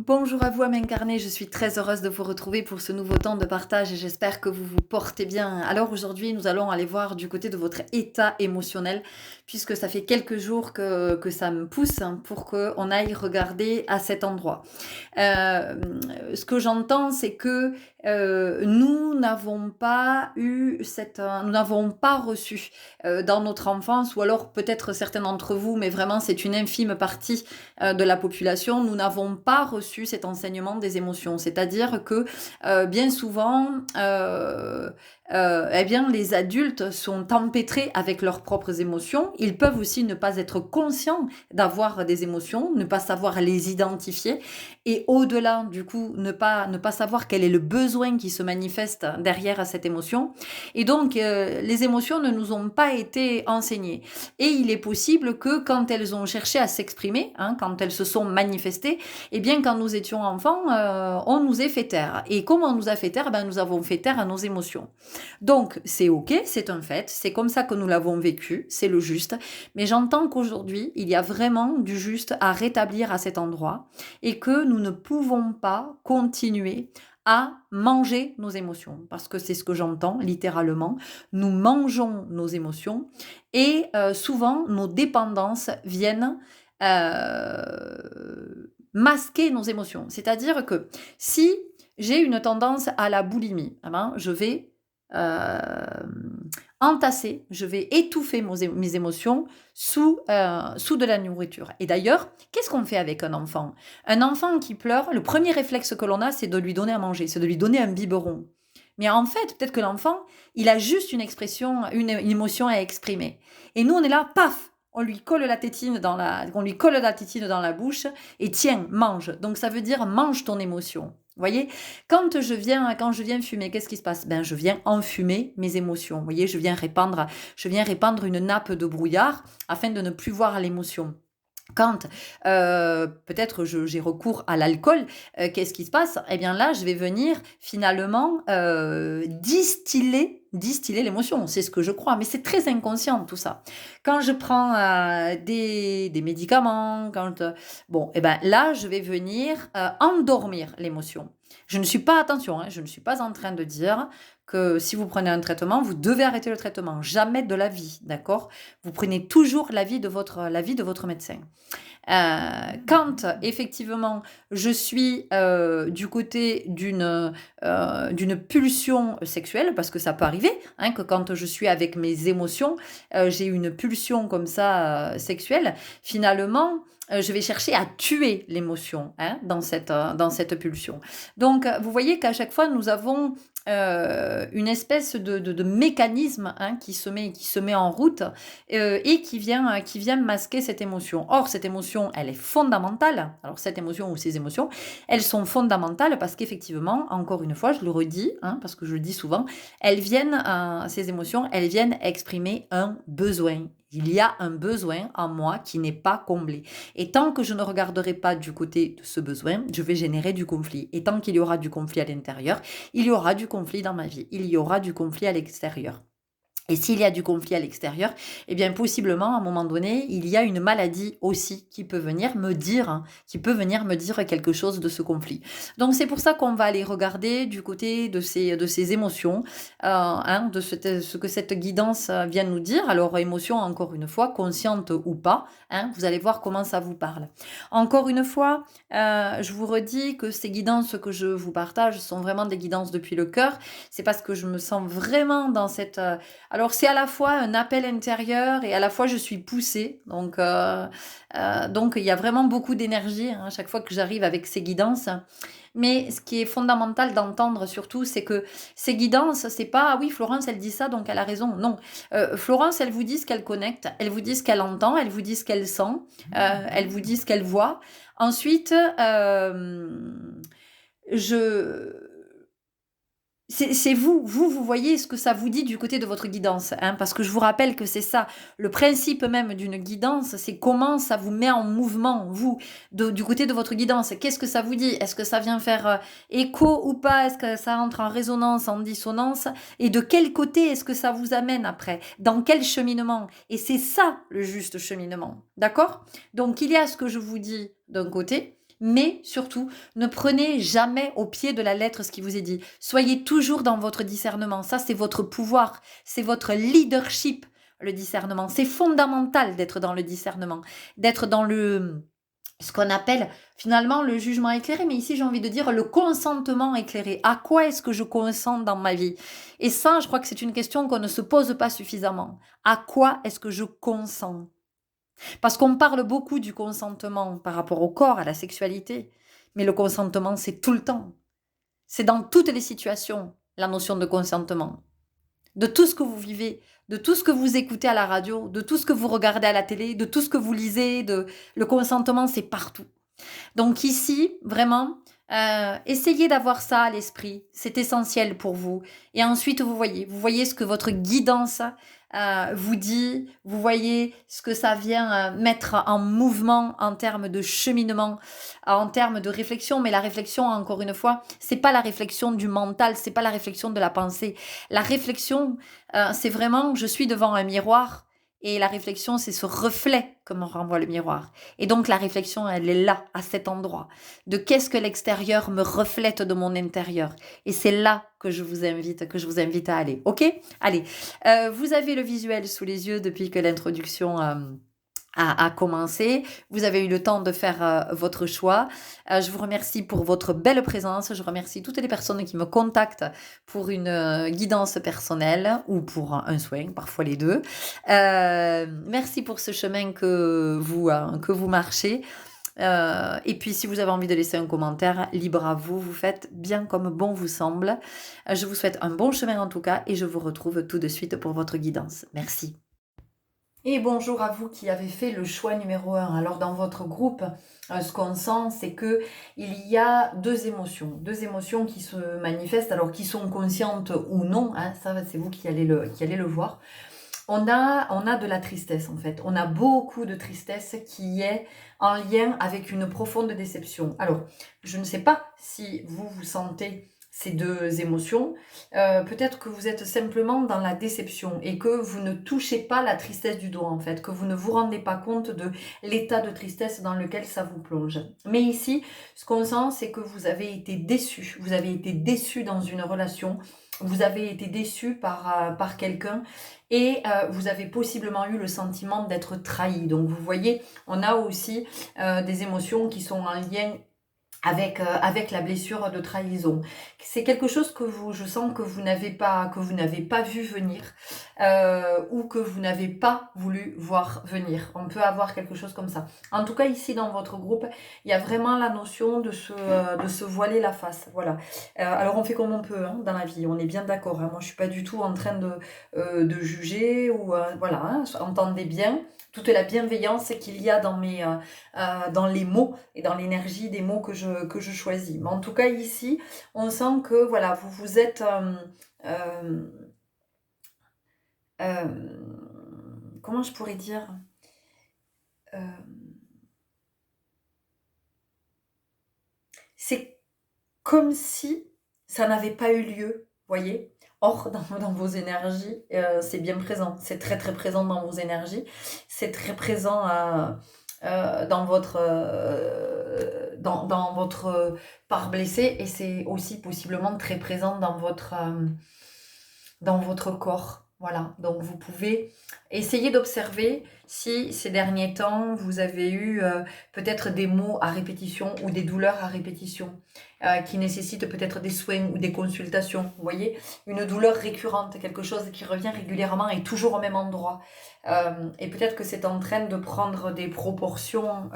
Bonjour à vous à m'incarner, je suis très heureuse de vous retrouver pour ce nouveau temps de partage et j'espère que vous vous portez bien. Alors aujourd'hui, nous allons aller voir du côté de votre état émotionnel, puisque ça fait quelques jours que ça me pousse pour qu'on aille regarder à cet endroit. Euh, Ce que j'entends, c'est que nous n'avons pas nous n'avons pas reçu dans notre enfance, ou alors peut-être certains d'entre vous, mais vraiment c'est une infime partie de la population, nous n'avons pas reçu cet enseignement des émotions. C'est-à-dire que bien souvent, eh bien, les adultes sont empêtrés avec leurs propres émotions. Ils peuvent aussi ne pas être conscients d'avoir des émotions, ne pas savoir les identifier et au-delà, du coup, ne pas savoir quel est le besoin qui se manifeste derrière cette émotion. Et donc, les émotions ne nous ont pas été enseignées. Et il est possible que quand elles ont cherché à s'exprimer, quand elles se sont manifestées, eh bien, quand nous étions enfants, on nous a fait taire. Et comme on nous a fait taire, nous avons fait taire à nos émotions. Donc, c'est ok, c'est un fait, c'est comme ça que nous l'avons vécu, c'est le juste. Mais j'entends qu'aujourd'hui, il y a vraiment du juste à rétablir à cet endroit et que nous ne pouvons pas continuer à manger nos émotions, parce que c'est ce que j'entends littéralement. Nous mangeons nos émotions et souvent nos dépendances viennent masquer nos émotions. C'est-à-dire que si j'ai une tendance à la boulimie, je vais euh, entasser, je vais étouffer mes émotions sous de la nourriture. Et d'ailleurs, qu'est-ce qu'on fait avec un enfant? Un enfant qui pleure, le premier réflexe que l'on a, c'est de lui donner à manger, c'est de lui donner un biberon. Mais en fait, peut-être que l'enfant, il a juste une expression, une émotion à exprimer. Et nous, on est là, paf, on lui colle la tétine dans la bouche et tiens, mange. Donc ça veut dire mange ton émotion. Vous voyez, quand je viens fumer, qu'est-ce qui se passe? Je viens enfumer mes émotions. Vous voyez, je viens répandre une nappe de brouillard afin de ne plus voir l'émotion. Quand peut-être j'ai recours à l'alcool, qu'est-ce qui se passe? Eh bien là, je vais venir finalement distiller l'émotion. C'est ce que je crois, mais c'est très inconscient tout ça. Quand je prends des médicaments, bon, eh ben là, je vais venir endormir l'émotion. Je ne suis pas, attention, je ne suis pas en train de dire que si vous prenez un traitement, vous devez arrêter le traitement. Jamais de la vie, d'accord? Vous prenez toujours l'avis de votre médecin. Quand effectivement je suis du côté d'une pulsion sexuelle, parce que ça peut arriver, que quand je suis avec mes émotions, j'ai une pulsion comme ça sexuelle, finalement, je vais chercher à tuer l'émotion dans cette pulsion. Donc, vous voyez qu'à chaque fois, nous avons une espèce de mécanisme qui se met en route et qui vient masquer cette émotion. Or, cette émotion, elle est fondamentale. Alors, cette émotion ou ces émotions, elles sont fondamentales parce qu'effectivement, encore une fois, je le redis, parce que je le dis souvent, ces émotions, elles viennent exprimer un besoin. Il y a un besoin en moi qui n'est pas comblé. Et tant que je ne regarderai pas du côté de ce besoin, je vais générer du conflit. Et tant qu'il y aura du conflit à l'intérieur, il y aura du conflit dans ma vie. Il y aura du conflit à l'extérieur. Et s'il y a du conflit à l'extérieur, eh bien possiblement à un moment donné, il y a une maladie aussi qui peut venir me dire quelque chose de ce conflit. Donc c'est pour ça qu'on va aller regarder du côté de ces émotions, ce que cette guidance vient nous dire. Alors émotion, encore une fois, consciente ou pas, vous allez voir comment ça vous parle. Encore une fois, je vous redis que ces guidances que je vous partage sont vraiment des guidances depuis le cœur. C'est parce que je me sens vraiment dans cette alors c'est à la fois un appel intérieur et à la fois je suis poussée. Donc il y a vraiment beaucoup d'énergie à chaque fois que j'arrive avec ces guidances. Mais ce qui est fondamental d'entendre surtout, c'est que ces guidances, c'est pas ah oui Florence elle dit ça donc elle a raison. Non, Florence elle vous dit ce qu'elle connecte, elle vous dit ce qu'elle entend, elle vous dit ce qu'elle sent, elle vous dit ce qu'elle voit. Ensuite, je c'est vous voyez ce que ça vous dit du côté de votre guidance, parce que je vous rappelle que c'est ça, le principe même d'une guidance, c'est comment ça vous met en mouvement, vous, du côté de votre guidance. Qu'est-ce que ça vous dit? Est-ce que ça vient faire écho ou pas? Est-ce que ça entre en résonance, en dissonance? Et de quel côté est-ce que ça vous amène après? Dans quel cheminement? Et c'est ça le juste cheminement, d'accord? Donc il y a ce que je vous dis d'un côté, Mais surtout, ne prenez jamais au pied de la lettre ce qui vous est dit. Soyez toujours dans votre discernement. Ça, c'est votre pouvoir, c'est votre leadership, le discernement. C'est fondamental d'être dans le discernement, d'être dans ce qu'on appelle finalement le jugement éclairé, mais ici j'ai envie de dire le consentement éclairé. À quoi est-ce que je consens dans ma vie? Et ça, je crois que c'est une question qu'on ne se pose pas suffisamment. À quoi est-ce que je consens? Parce qu'on parle beaucoup du consentement par rapport au corps, à la sexualité, mais le consentement, c'est tout le temps. C'est dans toutes les situations, la notion de consentement. De tout ce que vous vivez, de tout ce que vous écoutez à la radio, de tout ce que vous regardez à la télé, de tout ce que vous lisez, le consentement, c'est partout. Donc ici, vraiment, essayez d'avoir ça à l'esprit. C'est essentiel pour vous. Et ensuite, vous voyez ce que votre guidance vous dit, vous voyez ce que ça vient mettre en mouvement en termes de cheminement, en termes de réflexion. Mais la réflexion, encore une fois, c'est pas la réflexion du mental, c'est pas la réflexion de la pensée. La réflexion, c'est vraiment, je suis devant un miroir. Et la réflexion, c'est ce reflet que me renvoie le miroir. Et donc la réflexion, elle est là, à cet endroit, de qu'est-ce que l'extérieur me reflète de mon intérieur. Et c'est là que je vous invite à aller. Ok? Allez, vous avez le visuel sous les yeux depuis que l'introduction a commencé. Vous avez eu le temps de faire votre choix. Je vous remercie pour votre belle présence. Je remercie toutes les personnes qui me contactent pour une guidance personnelle ou pour un soin, parfois les deux. Merci pour ce chemin que vous marchez. Et puis, si vous avez envie de laisser un commentaire, libre à vous. Vous faites bien comme bon vous semble. Je vous souhaite un bon chemin en tout cas et je vous retrouve tout de suite pour votre guidance. Merci. Et bonjour à vous qui avez fait le choix numéro 1. Alors dans votre groupe, ce qu'on sent, c'est que il y a deux émotions qui se manifestent, alors qui sont conscientes ou non, hein, ça c'est vous qui allez le voir. On a de la tristesse en fait, on a beaucoup de tristesse qui est en lien avec une profonde déception. Alors, je ne sais pas si vous sentez ces deux émotions, peut-être que vous êtes simplement dans la déception et que vous ne touchez pas la tristesse du doigt en fait, que vous ne vous rendez pas compte de l'état de tristesse dans lequel ça vous plonge. Mais ici, ce qu'on sent, c'est que vous avez été déçu dans une relation, vous avez été déçu par quelqu'un et vous avez possiblement eu le sentiment d'être trahi. Donc vous voyez, on a aussi des émotions qui sont en lien avec la blessure de trahison. C'est quelque chose que je sens que vous n'avez pas vu venir ou que vous n'avez pas voulu voir venir. On peut avoir quelque chose comme ça. En tout cas, ici dans votre groupe, il y a vraiment la notion de se voiler la face. Voilà. Alors on fait comme on peut dans la vie. On est bien d'accord. Moi, je suis pas du tout en train de juger ou voilà. Entendez bien toute la bienveillance qu'il y a dans les mots et dans l'énergie des mots que je choisis. Mais en tout cas, ici, on sent que voilà, vous êtes... comment je pourrais dire c'est comme si ça n'avait pas eu lieu, voyez. Or, dans vos énergies, c'est bien présent. C'est très, très présent dans vos énergies. C'est très présent dans votre part blessée et c'est aussi possiblement très présent dans votre corps. Voilà, donc vous pouvez essayer d'observer si ces derniers temps vous avez eu peut-être des mots à répétition ou des douleurs à répétition qui nécessitent peut-être des soins ou des consultations. Vous voyez, une douleur récurrente, quelque chose qui revient régulièrement et toujours au même endroit. Et peut-être que c'est en train de prendre des proportions,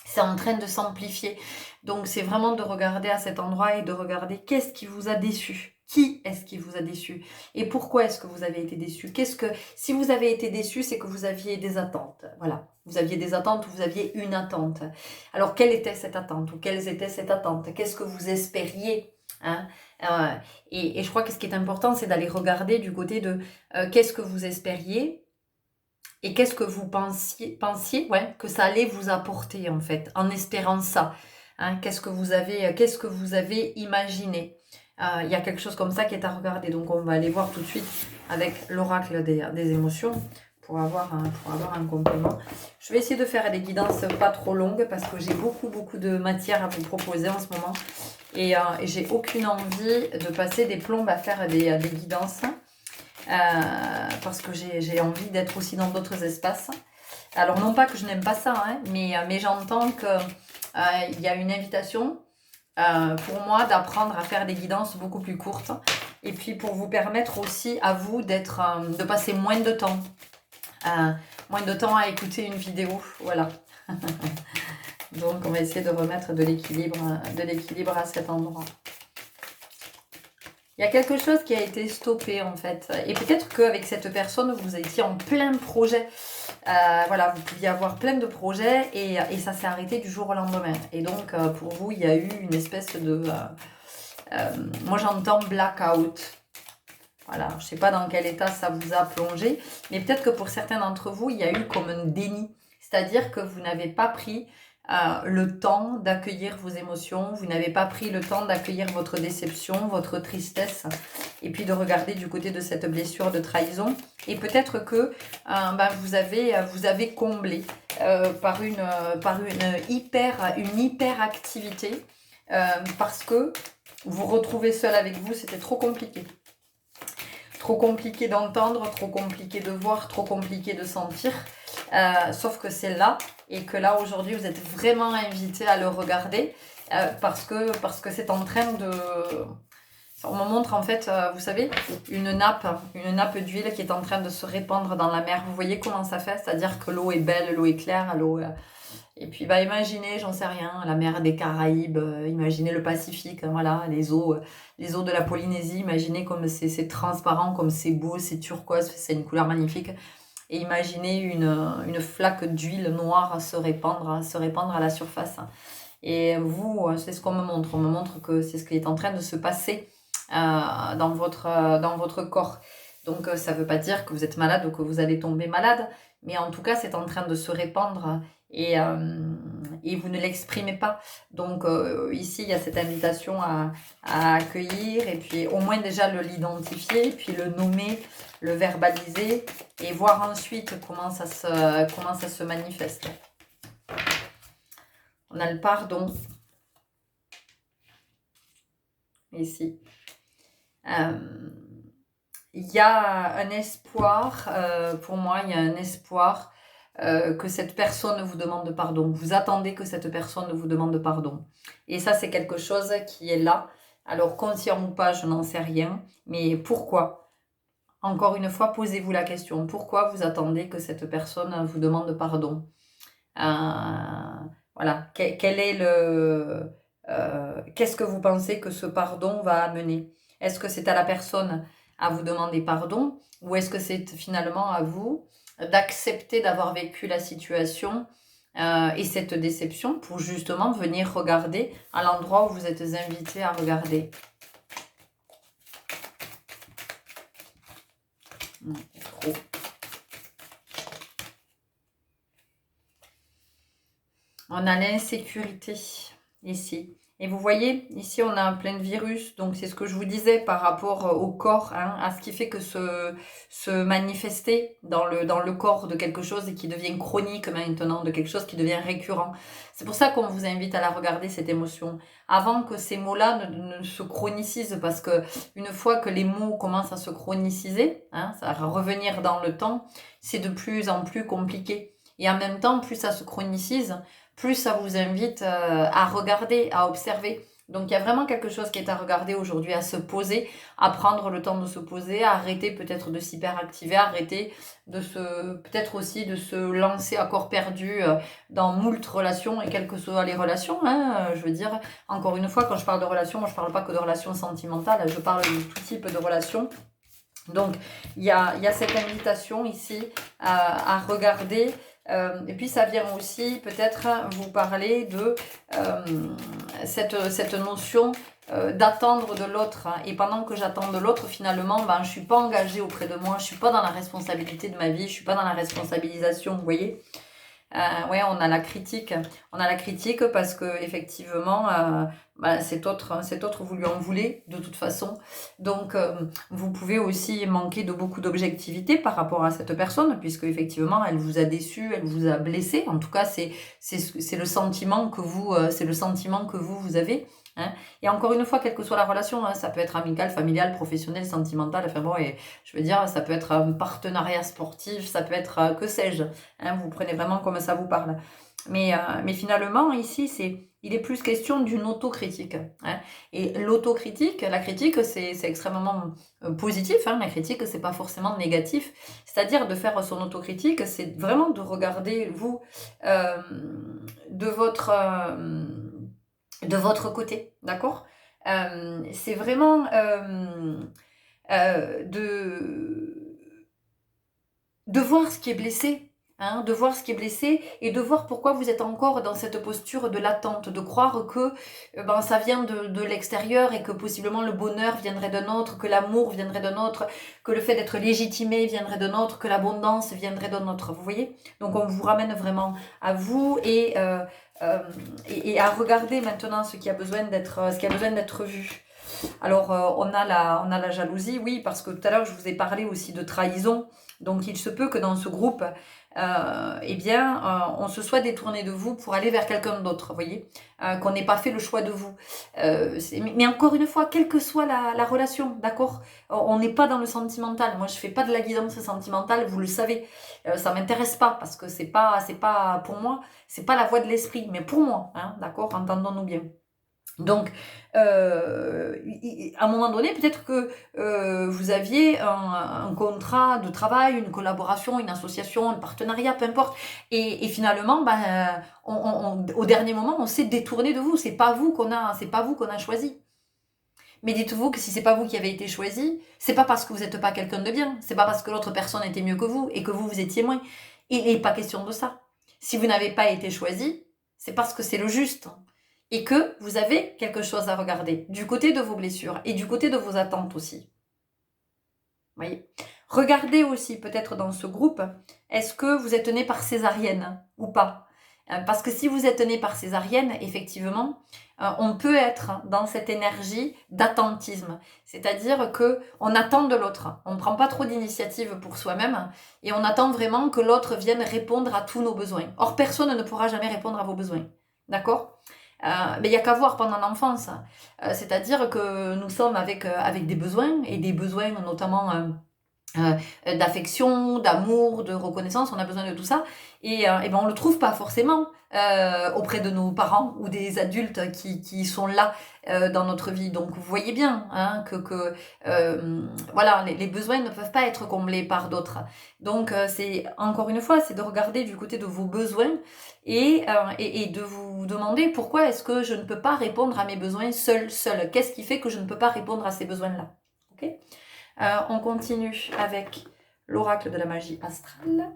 c'est en train de s'amplifier. Donc c'est vraiment de regarder à cet endroit et de regarder qu'est-ce qui vous a déçu. Qui est-ce qui vous a déçu? Et pourquoi est-ce que vous avez été déçu? Si vous avez été déçu, c'est que vous aviez des attentes. Voilà. Vous aviez des attentes ou vous aviez une attente. Alors, quelle était cette attente ou quelles étaient cette attente? Qu'est-ce que vous espériez? Hein? Et je crois que ce qui est important, c'est d'aller regarder du côté de qu'est-ce que vous espériez et qu'est-ce que vous pensiez que ça allait vous apporter, en fait, en espérant ça. Hein? Qu'est-ce que vous avez imaginé? Il y a quelque chose comme ça qui est à regarder. Donc, on va aller voir tout de suite avec l'oracle des émotions pour avoir un complément. Je vais essayer de faire des guidances pas trop longues parce que j'ai beaucoup de matière à vous proposer en ce moment. Et j'ai aucune envie de passer des plombes à faire des guidances. Parce que j'ai envie d'être aussi dans d'autres espaces. Alors non pas que je n'aime pas ça, hein, mais j'entends qu'il y a une invitation pour moi d'apprendre à faire des guidances beaucoup plus courtes. Et puis pour vous permettre aussi à vous de passer moins de temps. Moins de temps à écouter une vidéo. Voilà. Donc on va essayer de remettre de l'équilibre à cet endroit. Il y a quelque chose qui a été stoppé en fait. Et peut-être qu'avec cette personne, vous étiez en plein projet. Voilà, vous pouviez avoir plein de projets et ça s'est arrêté du jour au lendemain. Et donc, pour vous, il y a eu une espèce de... moi, j'entends blackout. Voilà, je ne sais pas dans quel état ça vous a plongé. Mais peut-être que pour certains d'entre vous, il y a eu comme un déni. C'est-à-dire que vous n'avez pas pris le temps d'accueillir vos émotions, vous n'avez pas pris le temps d'accueillir votre déception, votre tristesse, et puis de regarder du côté de cette blessure de trahison. Et peut-être que vous avez comblé par une hyperactivité parce que vous retrouvez seul avec vous, c'était trop compliqué. Trop compliqué d'entendre, trop compliqué de voir, trop compliqué de sentir. Sauf que c'est là, et que là aujourd'hui vous êtes vraiment invité à le regarder parce que c'est en train de... On me montre en fait, vous savez, une nappe d'huile qui est en train de se répandre dans la mer. Vous voyez comment ça fait? C'est-à-dire que l'eau est belle, l'eau est claire, et puis imaginez, j'en sais rien, la mer des Caraïbes, imaginez le Pacifique, voilà, les eaux de la Polynésie, imaginez comme c'est transparent, comme c'est beau, c'est turquoise, c'est une couleur magnifique. Et imaginez une flaque d'huile noire se répandre à la surface. Et vous, c'est ce qu'on me montre. On me montre que c'est ce qui est en train de se passer dans votre corps. Donc, ça ne veut pas dire que vous êtes malade ou que vous allez tomber malade. Mais en tout cas, c'est en train de se répandre et vous ne l'exprimez pas. Donc, ici, il y a cette invitation à accueillir et puis au moins déjà l'identifier, puis le nommer, le verbaliser et voir ensuite comment ça se manifeste. On a le pardon. Ici. Il y a un espoir, pour moi, il y a un espoir que cette personne vous demande pardon. Vous attendez que cette personne vous demande pardon. Et ça, c'est quelque chose qui est là. Alors, conscient ou pas, je n'en sais rien. Mais pourquoi ? Encore une fois, posez-vous la question. Pourquoi vous attendez que cette personne vous demande pardon ? Voilà. Quel est qu'est-ce que vous pensez que ce pardon va amener ? Est-ce que c'est à la personne à vous demander pardon ou est-ce que c'est finalement à vous d'accepter d'avoir vécu la situation et cette déception pour justement venir regarder à l'endroit où vous êtes invité à regarder ? Trop. On a l'insécurité ici. Et vous voyez, ici on a plein de virus, donc c'est ce que je vous disais par rapport au corps, hein, à ce qui fait que se manifester dans le corps de quelque chose et qui devient chronique maintenant, de quelque chose qui devient récurrent. C'est pour ça qu'on vous invite à la regarder, cette émotion, avant que ces mots-là ne se chronicisent, parce que une fois que les mots commencent à se chroniciser, hein, ça va revenir dans le temps, c'est de plus en plus compliqué. Et en même temps, plus ça se chronicise, plus ça vous invite à regarder, à observer. Donc il y a vraiment quelque chose qui est à regarder aujourd'hui, à se poser, à prendre le temps de se poser, à arrêter peut-être de s'hyperactiver, arrêter peut-être aussi de se lancer à corps perdu dans moult relations, et quelles que soient les relations, hein, je veux dire, encore une fois, quand je parle de relations, moi je parle pas que de relations sentimentales, je parle de tout type de relations. Donc il y a cette invitation ici à regarder. Et puis ça vient aussi peut-être vous parler de cette notion d'attendre de l'autre. Et pendant que j'attends de l'autre, finalement, je ne suis pas engagée auprès de moi, je ne suis pas dans la responsabilité de ma vie, je ne suis pas dans la responsabilisation, vous voyez. Ouais, on a la critique. On a la critique parce que effectivement, cet autre, vous lui en voulez de toute façon. Donc, vous pouvez aussi manquer de beaucoup d'objectivité par rapport à cette personne, puisque effectivement, elle vous a déçu, elle vous a blessé. En tout cas, c'est le sentiment que c'est le sentiment que vous avez. Hein. Et encore une fois, quelle que soit la relation, hein, ça peut être amical, familial, professionnel, sentimental, enfin bon, et je veux dire, ça peut être un partenariat sportif, ça peut être que sais-je. Hein, vous prenez vraiment comme ça vous parle. Mais finalement, ici, il est plus question d'une autocritique. Hein. Et l'autocritique, la critique, c'est extrêmement positif. Hein. La critique, c'est pas forcément négatif. C'est-à-dire de faire son autocritique, c'est vraiment de regarder vous euh, de votre de votre côté, d'accord. C'est vraiment de voir ce qui est blessé, hein, de voir ce qui est blessé et de voir pourquoi vous êtes encore dans cette posture de l'attente, de croire que ben, ça vient de l'extérieur et que possiblement le bonheur viendrait d'un autre, que l'amour viendrait d'un autre, que le fait d'être légitimé viendrait d'un autre, que l'abondance viendrait d'un autre, vous voyez. Donc on vous ramène vraiment à vous et à regarder maintenant ce qui a besoin d'être vu. Alors, on a la jalousie, oui, parce que tout à l'heure, je vous ai parlé aussi de trahison. Donc, il se peut que dans ce groupe, on se soit détourné de vous pour aller vers quelqu'un d'autre, vous voyez, qu'on n'ait pas fait le choix de vous. Mais encore une fois, quelle que soit la relation, d'accord, on n'est pas dans le sentimental. Moi, je fais pas de la guidance sentimentale, vous le savez. Ça m'intéresse pas parce que c'est pas pour moi, c'est pas la voie de l'esprit, mais pour moi, hein, d'accord, entendons-nous bien. Donc, à un moment donné, peut-être que vous aviez un contrat de travail, une collaboration, une association, un partenariat, peu importe. Et finalement, au dernier moment, on s'est détourné de vous. C'est pas vous qu'on a choisi. Mais dites-vous que si c'est pas vous qui avez été choisi, c'est pas parce que vous n'êtes pas quelqu'un de bien. C'est pas parce que l'autre personne était mieux que vous et que vous étiez moins. Il n'est pas question de ça. Si vous n'avez pas été choisi, c'est parce que c'est le juste et que vous avez quelque chose à regarder du côté de vos blessures et du côté de vos attentes aussi. Voyez. Regardez aussi peut-être dans ce groupe, est-ce que vous êtes né par césarienne ou pas? Parce que si vous êtes né par césarienne, effectivement, on peut être dans cette énergie d'attentisme. C'est-à-dire que on attend de l'autre. On ne prend pas trop d'initiative pour soi-même et on attend vraiment que l'autre vienne répondre à tous nos besoins. Or, personne ne pourra jamais répondre à vos besoins. D'accord ? Mais il n'y a qu'à voir pendant l'enfance. C'est-à-dire que nous sommes avec des besoins, et des besoins notamment d'affection, d'amour, de reconnaissance, on a besoin de tout ça. Et ben on le trouve pas forcément auprès de nos parents ou des adultes qui sont là dans notre vie. Donc vous voyez bien hein, que voilà, les besoins ne peuvent pas être comblés par d'autres. Donc c'est encore une fois, c'est de regarder du côté de vos besoins et de vous demander pourquoi est-ce que je ne peux pas répondre à mes besoins seul. Qu'est-ce qui fait que je ne peux pas répondre à ces besoins-là? Ok. On continue avec l'oracle de la magie astrale.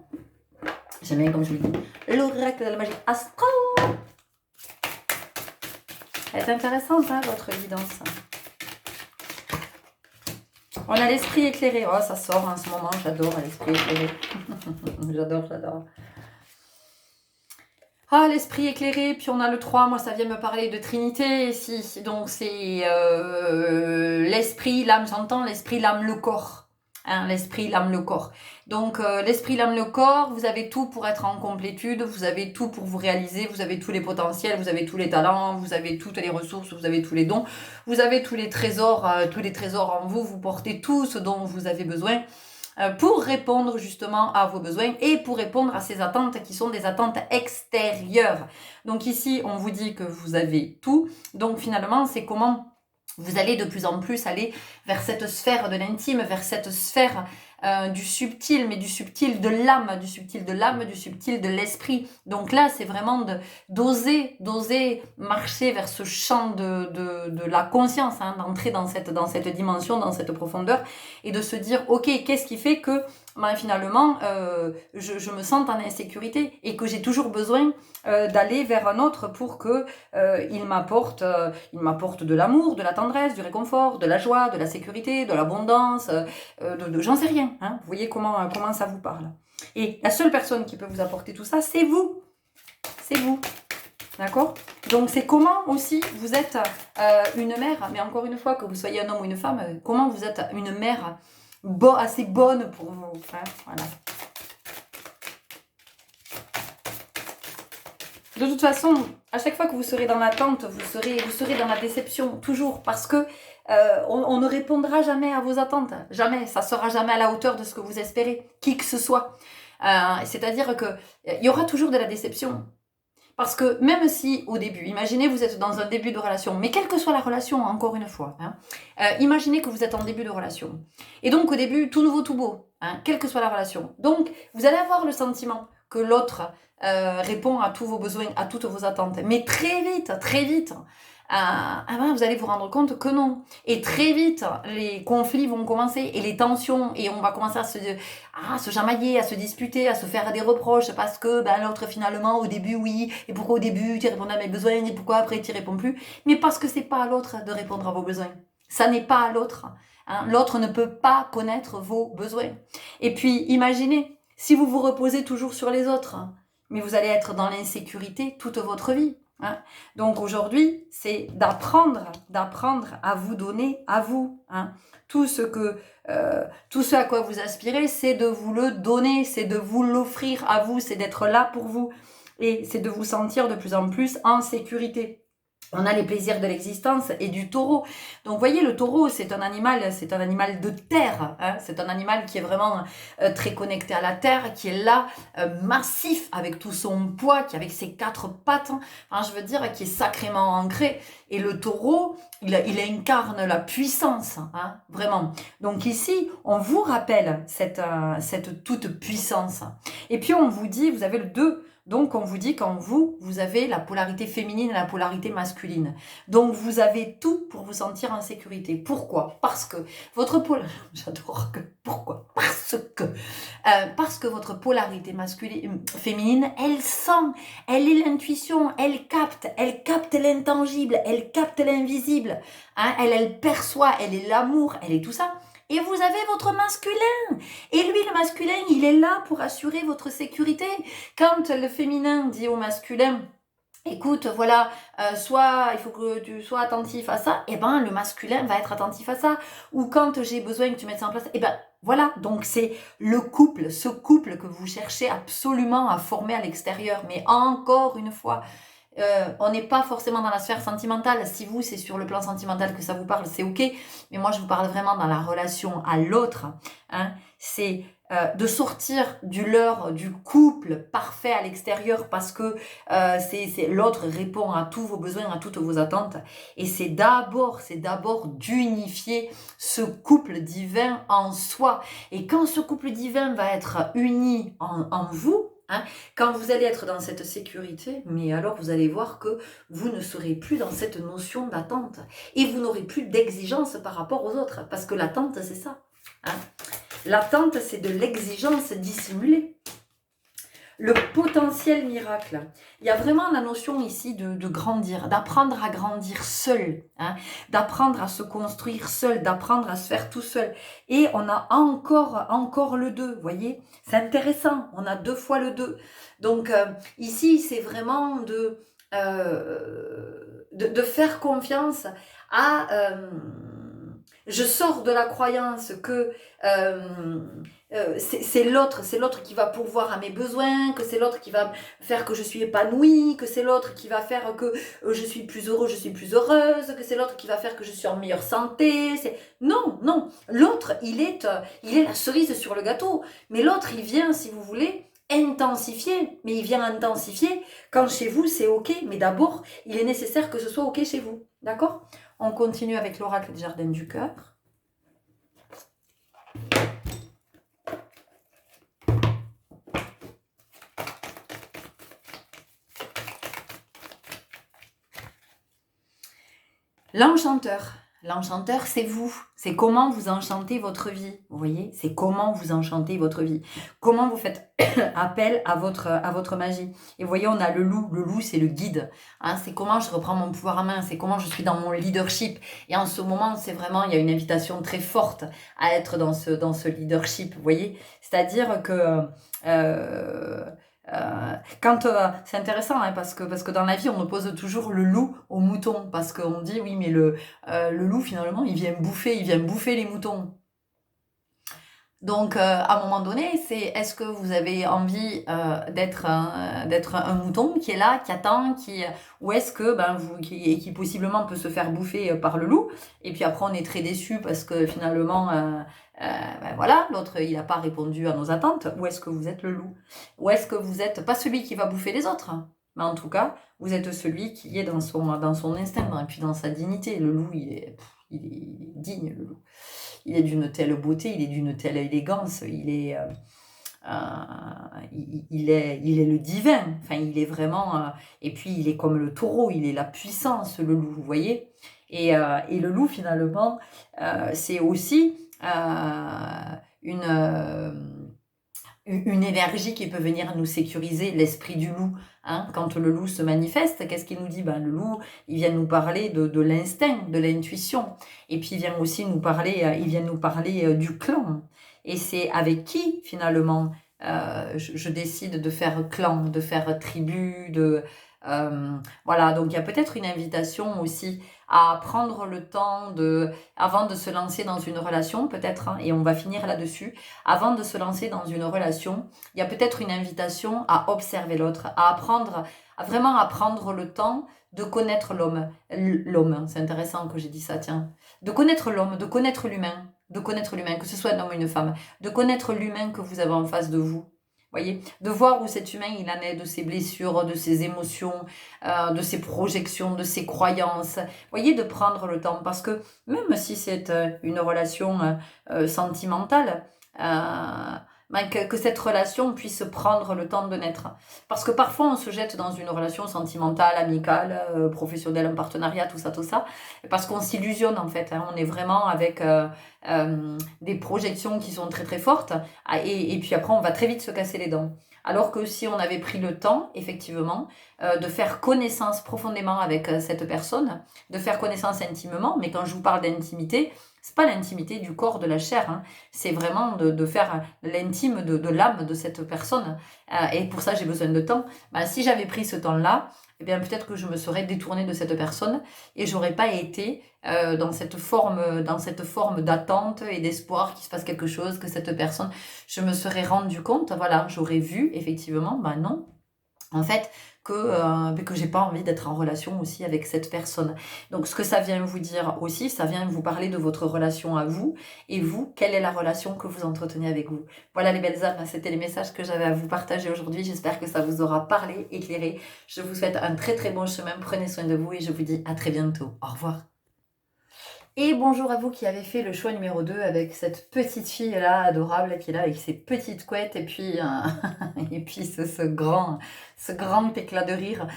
J'aime bien comme je le dis. L'oracle de la magie astrale. Elle est intéressante, hein, votre guidance. On a l'esprit éclairé. Oh, ça sort en ce moment. J'adore l'esprit éclairé. j'adore. Ah, l'esprit éclairé, puis on a le 3, moi ça vient me parler de Trinité ici. Donc c'est l'esprit, l'âme, j'entends l'esprit, l'âme, le corps. Hein, l'esprit, l'âme, le corps. Donc l'esprit, l'âme, le corps, vous avez tout pour être en complétude, vous avez tout pour vous réaliser, vous avez tous les potentiels, vous avez tous les talents, vous avez toutes les ressources, vous avez tous les dons, vous avez tous les trésors en vous, vous portez tout ce dont vous avez besoin pour répondre justement à vos besoins et pour répondre à ces attentes qui sont des attentes extérieures. Donc ici, on vous dit que vous avez tout. Donc finalement, c'est comment vous allez de plus en plus aller vers cette sphère de l'intime, vers cette sphère du subtil, mais du subtil de l'âme, du subtil de l'esprit. Donc là, c'est vraiment d'oser marcher vers ce champ de la conscience, hein, d'entrer dans cette dimension, dans cette profondeur, et de se dire, ok, qu'est-ce qui fait que finalement, je me sens en insécurité et que j'ai toujours besoin d'aller vers un autre pour que il m'apporte de l'amour, de la tendresse, du réconfort, de la joie, de la sécurité, de l'abondance, j'en sais rien. Hein, vous voyez comment ça vous parle. Et la seule personne qui peut vous apporter tout ça, c'est vous. c'est vous. D'accord? Donc, c'est comment aussi vous êtes une mère, mais encore une fois, que vous soyez un homme ou une femme, comment vous êtes une mère assez bonne pour vous. Hein, voilà. De toute façon, à chaque fois que vous serez dans l'attente, vous serez dans la déception, toujours, parce que on ne répondra jamais à vos attentes, jamais, ça sera jamais à la hauteur de ce que vous espérez, qui que ce soit. C'est-à-dire que il y aura toujours de la déception. Parce que même si au début, imaginez vous êtes dans un début de relation, mais quelle que soit la relation, encore une fois, hein, imaginez que vous êtes en début de relation. Et donc au début, tout nouveau, tout beau, hein, quelle que soit la relation. Donc vous allez avoir le sentiment que l'autre répond à tous vos besoins, à toutes vos attentes. Mais très vite, vous allez vous rendre compte que non. Et très vite, les conflits vont commencer et les tensions, et on va commencer à se chamailler, à se disputer, à se faire des reproches parce que l'autre finalement au début oui, et pourquoi au début tu répondais à mes besoins et pourquoi après tu réponds plus. Mais parce que c'est pas à l'autre de répondre à vos besoins. Ça n'est pas à l'autre. Hein. L'autre ne peut pas connaître vos besoins. Et puis imaginez, si vous vous reposez toujours sur les autres, mais vous allez être dans l'insécurité toute votre vie. Hein. Donc aujourd'hui, c'est d'apprendre à vous donner à vous. Hein. Tout ce à quoi vous aspirez, c'est de vous le donner, c'est de vous l'offrir à vous, c'est d'être là pour vous. Et c'est de vous sentir de plus en plus en sécurité. On a les plaisirs de l'existence et du taureau. Donc, vous voyez, le taureau, c'est un animal de terre. Hein. C'est un animal qui est vraiment très connecté à la terre, qui est là, massif, avec tout son poids, qui avec ses 4 pattes, hein, je veux dire, qui est sacrément ancré. Et le taureau, il incarne la puissance, hein, vraiment. Donc ici, on vous rappelle cette toute puissance. Et puis, on vous dit, vous avez le 2. Donc, on vous dit qu'en vous, vous avez la polarité féminine et la polarité masculine. Donc, vous avez tout pour vous sentir en sécurité. Pourquoi? Parce que votre polarité... J'adore. Pourquoi? Parce que votre polarité féminine, elle sent, elle est l'intuition, elle capte l'intangible, elle capte l'invisible. Hein, elle perçoit, elle est l'amour, elle est tout ça. Et vous avez votre masculin. Et lui, le masculin, il est là pour assurer votre sécurité. Quand le féminin dit au masculin, écoute, voilà, soit il faut que tu sois attentif à ça, et le masculin va être attentif à ça. Ou quand j'ai besoin que tu mettes ça en place, voilà. Donc c'est ce couple que vous cherchez absolument à former à l'extérieur. Mais encore une fois, on n'est pas forcément dans la sphère sentimentale. Si vous, c'est sur le plan sentimental que ça vous parle, c'est ok. Mais moi, je vous parle vraiment dans la relation à l'autre. Hein. C'est de sortir du leurre du couple parfait à l'extérieur parce que l'autre répond à tous vos besoins, à toutes vos attentes. Et c'est d'abord d'unifier ce couple divin en soi. Et quand ce couple divin va être uni en vous, hein, quand vous allez être dans cette sécurité, mais alors vous allez voir que vous ne serez plus dans cette notion d'attente. Et vous n'aurez plus d'exigence par rapport aux autres. Parce que l'attente, c'est ça. Hein. L'attente, c'est de l'exigence dissimulée. Le potentiel miracle. Il y a vraiment la notion ici de grandir, d'apprendre à grandir seul, hein, d'apprendre à se construire seul, d'apprendre à se faire tout seul. Et on a encore le 2, vous voyez. C'est intéressant, on a 2 fois le 2. Donc ici, c'est vraiment de faire confiance à... je sors de la croyance que c'est l'autre qui va pourvoir à mes besoins, que c'est l'autre qui va faire que je suis épanouie, que c'est l'autre qui va faire que je suis plus heureux, je suis plus heureuse, que c'est l'autre qui va faire que je suis en meilleure santé. Non, l'autre, il est la cerise sur le gâteau. Mais l'autre, il vient, si vous voulez, intensifier. Mais il vient intensifier quand chez vous, c'est ok. Mais d'abord, il est nécessaire que ce soit ok chez vous. D'accord ? On continue avec l'oracle des jardins du cœur. L'enchanteur. L'enchanteur, c'est vous. C'est comment vous enchantez votre vie. Vous voyez, c'est comment vous enchantez votre vie. Comment vous faites appel à votre magie. Et vous voyez, on a le loup. Le loup, c'est le guide. Hein, c'est comment je reprends mon pouvoir en main. C'est comment je suis dans mon leadership. Et en ce moment, c'est vraiment, il y a une invitation très forte à être dans ce leadership. Vous voyez, c'est-à-dire que C'est intéressant hein, parce que dans la vie on oppose toujours le loup au mouton parce qu'on dit oui mais le loup finalement il vient bouffer les moutons. Donc, à un moment donné, c'est est-ce que vous avez envie d'être un mouton qui est là, qui attend, ou est-ce que qui possiblement peut se faire bouffer par le loup, et puis après on est très déçu parce que finalement, voilà, l'autre il n'a pas répondu à nos attentes, ou est-ce que vous êtes le loup? Ou est-ce que vous êtes pas celui qui va bouffer les autres? Mais en tout cas, vous êtes celui qui est dans son instinct, et puis dans sa dignité. Le loup, il est digne, le loup. Il est d'une telle beauté, il est d'une telle élégance, il est le divin. Enfin, il est vraiment. Et puis, il est comme le taureau, il est la puissance, le loup, vous voyez. Et le loup, finalement, c'est aussi une. Une énergie qui peut venir nous sécuriser, l'esprit du loup. Hein. Quand le loup se manifeste, qu'est-ce qu'il nous dit? Le loup, il vient nous parler de l'instinct, de l'intuition. Et puis il vient aussi nous parler, du clan. Et c'est avec qui, finalement, je décide de faire clan, de faire tribu, voilà, donc il y a peut-être une invitation aussi à prendre le temps avant de se lancer dans une relation, peut-être, hein, et on va finir là-dessus, avant de se lancer dans une relation, il y a peut-être une invitation à observer l'autre, à vraiment apprendre le temps de connaître l'homme. L'homme, c'est intéressant que j'ai dit ça, tiens. De connaître l'homme, de connaître l'humain, que ce soit un homme ou une femme, de connaître l'humain que vous avez en face de vous. Voyez, de voir où cet humain il en est, de ses blessures, de ses émotions, de ses projections, de ses croyances. Voyez, de prendre le temps, parce que même si c'est une relation sentimentale, que cette relation puisse prendre le temps de naître. Parce que parfois on se jette dans une relation sentimentale, amicale, professionnelle, un partenariat, tout ça, parce qu'on s'illusionne en fait. Hein. On est vraiment avec des projections qui sont très très fortes, et puis après on va très vite se casser les dents. Alors que si on avait pris le temps, effectivement, de faire connaissance profondément avec cette personne, de faire connaissance intimement, mais quand je vous parle d'intimité, c'est pas l'intimité du corps, de la chair, hein. C'est vraiment de faire l'intime de l'âme de cette personne. Et pour ça, j'ai besoin de temps. Si j'avais pris ce temps-là, eh bien peut-être que je me serais détournée de cette personne et j'aurais pas été dans cette forme d'attente et d'espoir qu'il se passe quelque chose, que cette personne, je me serais rendu compte, voilà, j'aurais vu effectivement, non, en fait, que j'ai pas envie d'être en relation aussi avec cette personne. Donc ce que ça vient vous dire aussi, ça vient vous parler de votre relation à vous, et vous, quelle est la relation que vous entretenez avec vous. Voilà les belles âmes, c'était les messages que j'avais à vous partager aujourd'hui, j'espère que ça vous aura parlé, éclairé. Je vous souhaite un très très bon chemin, prenez soin de vous et je vous dis à très bientôt. Au revoir. Et bonjour à vous qui avez fait le choix numéro 2 avec cette petite fille là adorable qui est là avec ses petites couettes et puis, et puis ce grand éclat de rire.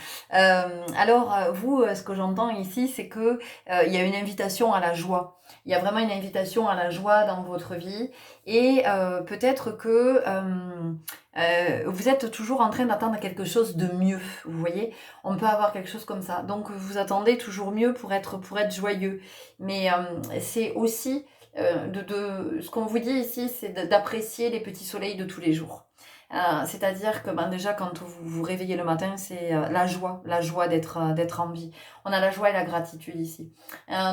Vous, ce que j'entends ici, c'est que il y a une invitation à la joie. Il y a vraiment une invitation à la joie dans votre vie et peut-être que vous êtes toujours en train d'attendre quelque chose de mieux. Vous voyez, on peut avoir quelque chose comme ça. Donc vous attendez toujours mieux pour être joyeux. Mais c'est aussi, ce qu'on vous dit ici, c'est d'apprécier les petits soleils de tous les jours. C'est-à-dire que déjà quand vous vous réveillez le matin, c'est la joie d'être en vie. On a la joie et la gratitude ici.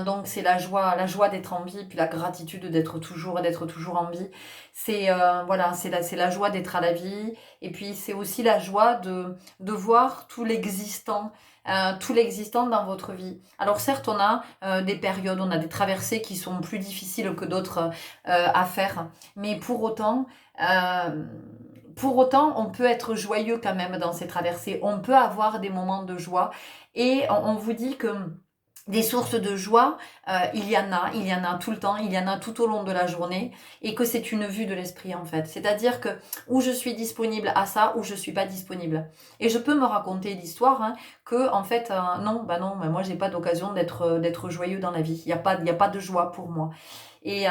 Donc c'est la joie d'être en vie, puis la gratitude d'être toujours en vie. C'est voilà, c'est la joie d'être à la vie, et puis c'est aussi la joie de voir tout l'existant dans votre vie. Alors certes, on a des périodes, on a des traversées qui sont plus difficiles que d'autres à faire, mais pour autant, on peut être joyeux quand même dans ces traversées. On peut avoir des moments de joie. Et on vous dit que des sources de joie, il y en a tout le temps, il y en a tout au long de la journée, et que c'est une vue de l'esprit en fait. C'est-à-dire que où je suis disponible à ça, où je suis pas disponible. Et je peux me raconter l'histoire que en fait non, moi j'ai pas d'occasion d'être joyeux dans la vie. Il y a pas de joie pour moi. Et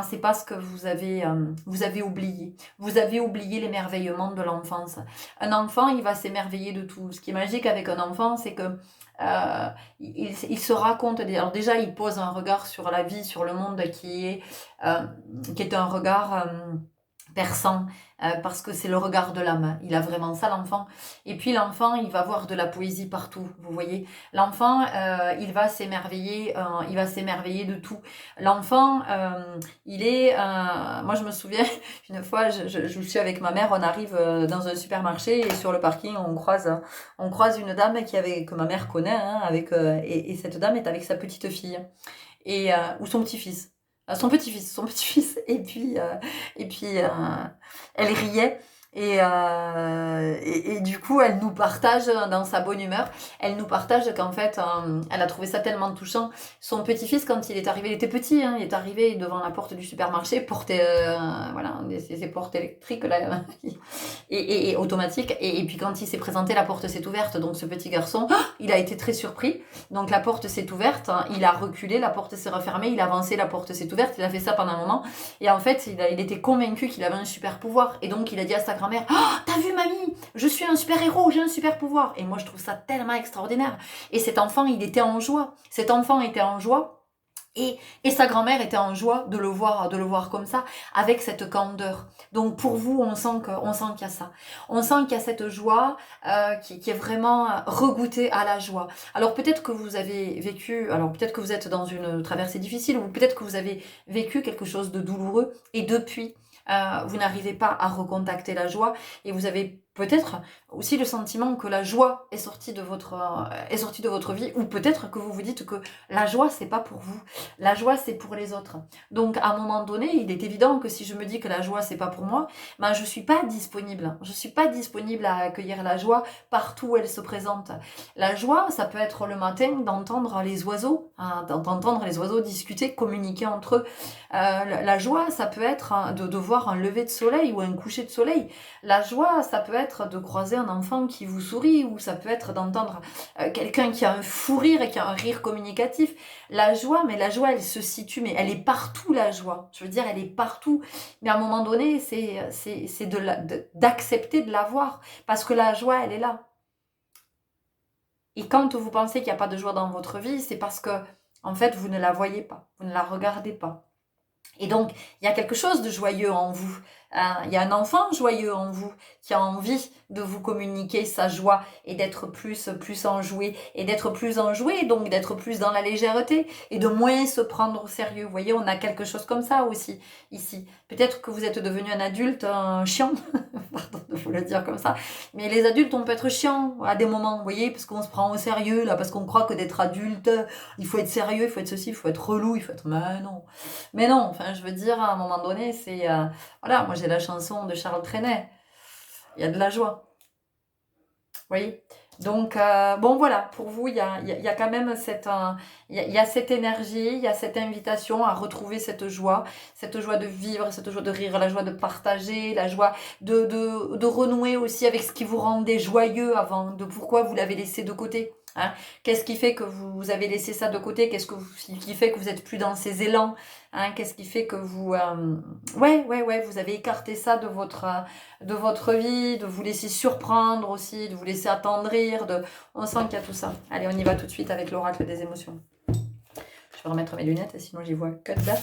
c'est pas ce que vous avez oublié. Vous avez oublié l'émerveillement de l'enfance. Un enfant, il va s'émerveiller de tout. Ce qui est magique avec un enfant, c'est que il se raconte. Alors déjà, il pose un regard sur la vie, sur le monde qui est un regard perçant, parce que c'est le regard de l'âme. Il a vraiment ça, l'enfant. Et puis l'enfant, il va voir de la poésie partout, vous voyez. L'enfant, il va s'émerveiller de tout. L'enfant, il est... moi, je me souviens, une fois, je suis avec ma mère, on arrive dans un supermarché et sur le parking, on croise une dame que ma mère connaît, hein, et cette dame est avec sa petite fille, ou son petit-fils. Son petit-fils. Et puis, elle riait. Et du coup, elle nous partage, dans sa bonne humeur, elle nous partage qu'en fait, elle a trouvé ça tellement touchant. Son petit-fils, quand il est arrivé, il était petit, hein, il est arrivé devant la porte du supermarché, porté, voilà, ces portes électriques là, et automatiques. Et puis quand il s'est présenté, la porte s'est ouverte. Donc ce petit garçon, il a été très surpris. Donc la porte s'est ouverte, hein, il a reculé, la porte s'est refermée, il a avancé, la porte s'est ouverte. Il a fait ça pendant un moment. Et en fait, il était convaincu qu'il avait un super pouvoir. Et donc il a dit à sa grand-mère, oh, t'as vu mamie, je suis un super héros, j'ai un super pouvoir. Et moi je trouve ça tellement extraordinaire. Et cet enfant, il était en joie. Cet enfant était en joie. Et sa grand-mère était en joie de le voir comme ça, avec cette candeur. Donc pour vous, on sent qu'il y a ça. On sent qu'il y a cette joie qui est vraiment regoutée à la joie. Alors peut-être que vous avez vécu, alors peut-être que vous êtes dans une traversée difficile, ou peut-être que vous avez vécu quelque chose de douloureux, et depuis, vous n'arrivez pas à recontacter la joie, et vous avez peut-être aussi le sentiment que la joie est sortie de votre vie, ou peut-être que vous vous dites que la joie, c'est pas pour vous. La joie, c'est pour les autres. Donc, à un moment donné, il est évident que si je me dis que la joie, c'est pas pour moi, ben, je suis pas disponible. Je suis pas disponible à accueillir la joie partout où elle se présente. La joie, ça peut être le matin d'entendre les oiseaux, hein, d'entendre les oiseaux discuter, communiquer entre eux. La joie, ça peut être de voir un lever de soleil ou un coucher de soleil. La joie, ça peut être de croiser un enfant qui vous sourit, ou ça peut être d'entendre quelqu'un qui a un fou rire et qui a un rire communicatif. La joie, elle se situe, mais elle est partout, la joie. Je veux dire, elle est partout. Mais à un moment donné, c'est d'accepter de la voir, parce que la joie, elle est là. Et quand vous pensez qu'il n'y a pas de joie dans votre vie, c'est parce que, en fait, vous ne la voyez pas, vous ne la regardez pas. Et donc, il y a quelque chose de joyeux en vous. Il y a un enfant joyeux en vous qui a envie de vous communiquer sa joie et d'être plus enjoué. Et d'être plus enjoué, donc d'être plus dans la légèreté et de moins se prendre au sérieux. Vous voyez, on a quelque chose comme ça aussi ici. Peut-être que vous êtes devenu un adulte chiant, pardon de vous le dire comme ça, mais les adultes, on peut être chiant à des moments, vous voyez, parce qu'on se prend au sérieux, là, parce qu'on croit que d'être adulte, il faut être sérieux, il faut être ceci, il faut être relou, il faut être... Mais non. Mais non, enfin, je veux dire, à un moment donné, c'est... voilà, moi j'ai la chanson de Charles Trenet. Il y a de la joie. Vous voyez. Donc, bon, voilà, pour vous, il y a quand même il y a cette énergie, il y a cette invitation à retrouver cette joie de vivre, cette joie de rire, la joie de partager, la joie de renouer aussi avec ce qui vous rendait joyeux avant, de pourquoi vous l'avez laissé de côté. Hein. Qu'est-ce qui fait que vous avez laissé ça de côté? Qui fait que vous êtes plus dans ces élans? Hein. Qu'est-ce qui fait que vous... ouais, vous avez écarté ça de votre vie, de vous laisser surprendre aussi, de vous laisser attendrir. On sent qu'il y a tout ça. Allez, on y va tout de suite avec l'oracle des émotions. Je vais remettre mes lunettes, sinon j'y vois que de dalle.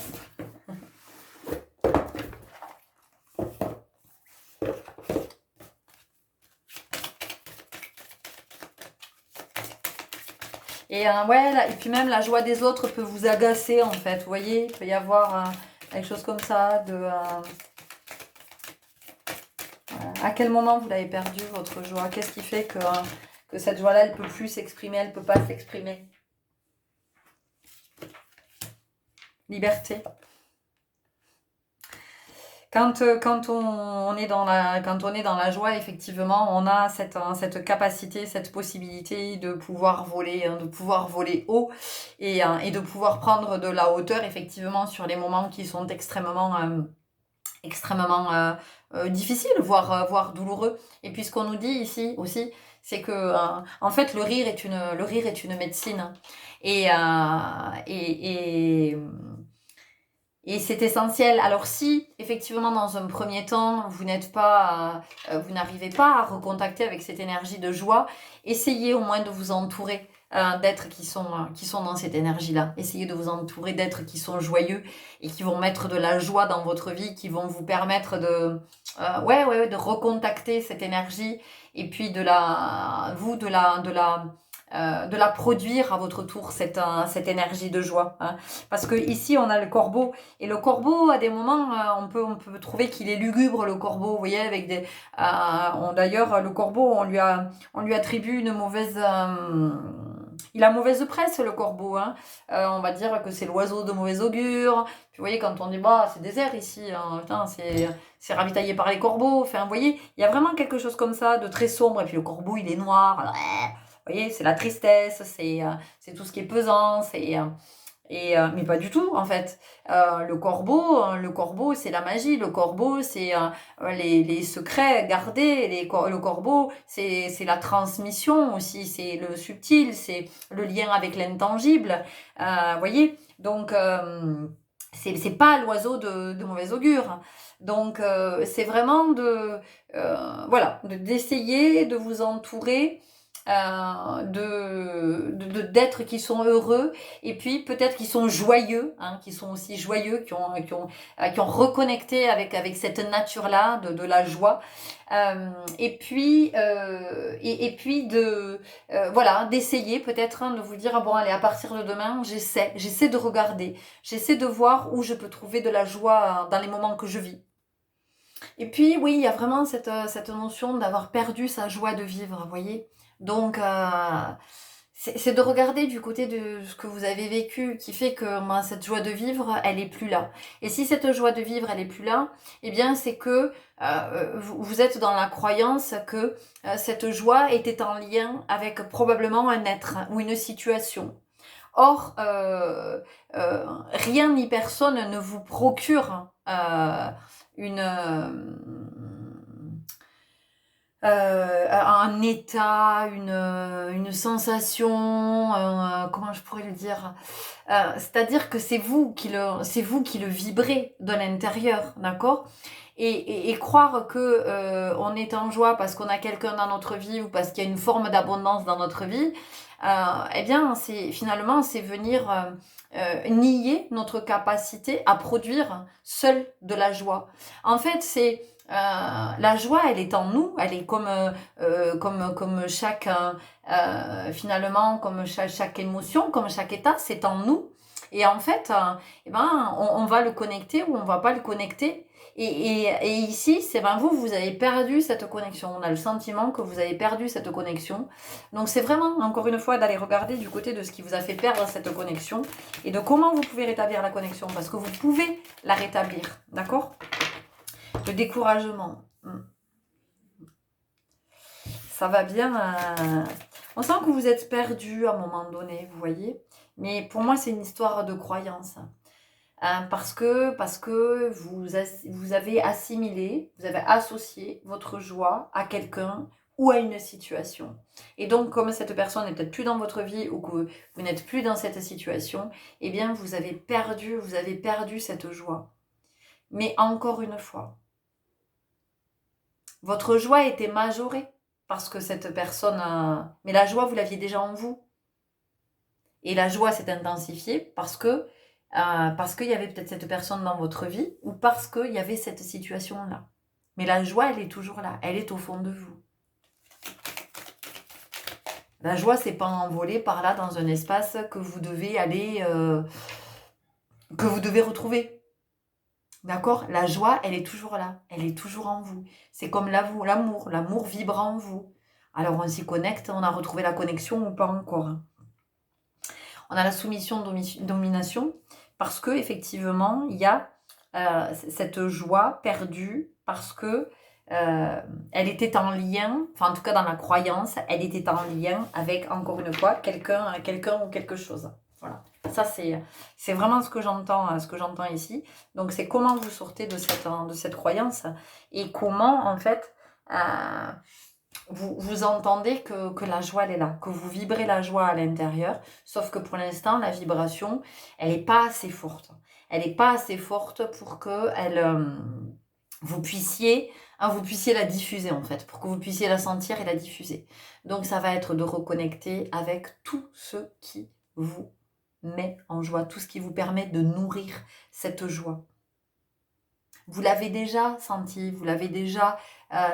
Et et puis même la joie des autres peut vous agacer en fait, vous voyez, il peut y avoir quelque chose comme ça, à quel moment vous l'avez perdu votre joie, qu'est-ce qui fait que cette joie-là, elle ne peut plus s'exprimer, elle ne peut pas s'exprimer. Liberté. Quand on est dans la joie, effectivement, on a cette capacité, cette possibilité de pouvoir voler, hein, de pouvoir voler haut et de pouvoir prendre de la hauteur, effectivement, sur les moments qui sont extrêmement difficiles, voire douloureux. Et puis ce qu'on nous dit ici aussi, c'est que en fait le rire est une médecine. Et c'est essentiel. Alors si, effectivement, dans un premier temps, vous n'arrivez pas à recontacter avec cette énergie de joie, essayez au moins de vous entourer d'êtres qui sont dans cette énergie-là. Essayez de vous entourer d'êtres qui sont joyeux et qui vont mettre de la joie dans votre vie, qui vont vous permettre de recontacter cette énergie et puis de la produire à votre tour, cette énergie de joie. Hein. Parce que ici, on a le corbeau. Et le corbeau, à des moments, on peut trouver qu'il est lugubre, le corbeau. Vous voyez, avec d'ailleurs, le corbeau, on lui attribue une mauvaise... il a mauvaise presse, le corbeau. Hein. On va dire que c'est l'oiseau de mauvais augure. Puis vous voyez, quand on dit, bah, c'est désert ici, hein, putain, c'est ravitaillé par les corbeaux. Enfin, vous voyez, il y a vraiment quelque chose comme ça, de très sombre. Et puis le corbeau, il est noir. Alors, vous voyez, c'est la tristesse, c'est tout ce qui est pesant, mais pas du tout en fait. Le corbeau, c'est la magie. Le corbeau, c'est les secrets gardés. Le corbeau, c'est la transmission aussi. C'est le subtil, c'est le lien avec l'intangible. Vous voyez, donc c'est pas l'oiseau de mauvais augure. Donc c'est vraiment d'essayer de vous entourer d'êtres qui sont heureux et puis peut-être qui sont joyeux, hein, qui sont aussi joyeux, qui ont reconnecté avec cette nature-là de la joie. Et puis d'essayer peut-être de vous dire, ah bon allez, à partir de demain, j'essaie de regarder, j'essaie de voir où je peux trouver de la joie dans les moments que je vis. Et puis oui, il y a vraiment cette notion d'avoir perdu sa joie de vivre, vous voyez. Donc, c'est de regarder du côté de ce que vous avez vécu qui fait que cette joie de vivre, elle est plus là. Et si cette joie de vivre, elle est plus là, eh bien, c'est que vous êtes dans la croyance que cette joie était en lien avec probablement un être ou une situation. Or, rien ni personne ne vous procure un état, une sensation, comment je pourrais le dire, c'est-à-dire que c'est vous qui le vibrez de l'intérieur, d'accord? Et croire que on est en joie parce qu'on a quelqu'un dans notre vie ou parce qu'il y a une forme d'abondance dans notre vie, eh bien, c'est venir nier notre capacité à produire seul de la joie. En fait, la joie, elle est en nous, elle est comme chaque finalement comme chaque émotion, comme chaque état, c'est en nous. Et en fait, on va le connecter ou on va pas le connecter. Et ici, vous avez perdu cette connexion. On a le sentiment que vous avez perdu cette connexion. Donc c'est vraiment, encore une fois, d'aller regarder du côté de ce qui vous a fait perdre cette connexion et de comment vous pouvez rétablir la connexion. Parce que vous pouvez la rétablir, d'accord ? Le découragement. Ça va bien. On sent que vous êtes perdu à un moment donné, vous voyez. Mais pour moi, c'est une histoire de croyance. Parce que vous avez assimilé, vous avez associé votre joie à quelqu'un ou à une situation. Et donc, comme cette personne n'est peut-être plus dans votre vie ou que vous n'êtes plus dans cette situation, eh bien, vous avez perdu cette joie. Mais encore une fois, votre joie était majorée parce que cette personne... Mais la joie, vous l'aviez déjà en vous. Et la joie s'est intensifiée parce qu'il y avait peut-être cette personne dans votre vie ou parce qu'il y avait cette situation-là. Mais la joie, elle est toujours là. Elle est au fond de vous. La joie, c'est pas envolée par là dans un espace que vous devez aller... que vous devez retrouver. D'accord? La joie, elle est toujours là. Elle est toujours en vous. C'est comme l'amour. L'amour vibre en vous. Alors, on s'y connecte. On a retrouvé la connexion ou pas encore. On a la soumission-domination parce que effectivement, il y a cette joie perdue parce que elle était en lien, enfin en tout cas dans la croyance, elle était en lien avec, encore une fois, quelqu'un ou quelque chose. Voilà. Ça, c'est vraiment ce que j'entends ici. Donc, c'est comment vous sortez de cette croyance et comment, en fait, vous entendez que la joie, elle est là, que vous vibrez la joie à l'intérieur. Sauf que pour l'instant, la vibration, elle n'est pas assez forte. Elle n'est pas assez forte pour que vous puissiez vous puissiez la diffuser en fait, pour que vous puissiez la sentir et la diffuser. Donc ça va être de reconnecter avec tout ce qui vous met en joie, tout ce qui vous permet de nourrir cette joie. Vous l'avez déjà senti, vous l'avez déjà,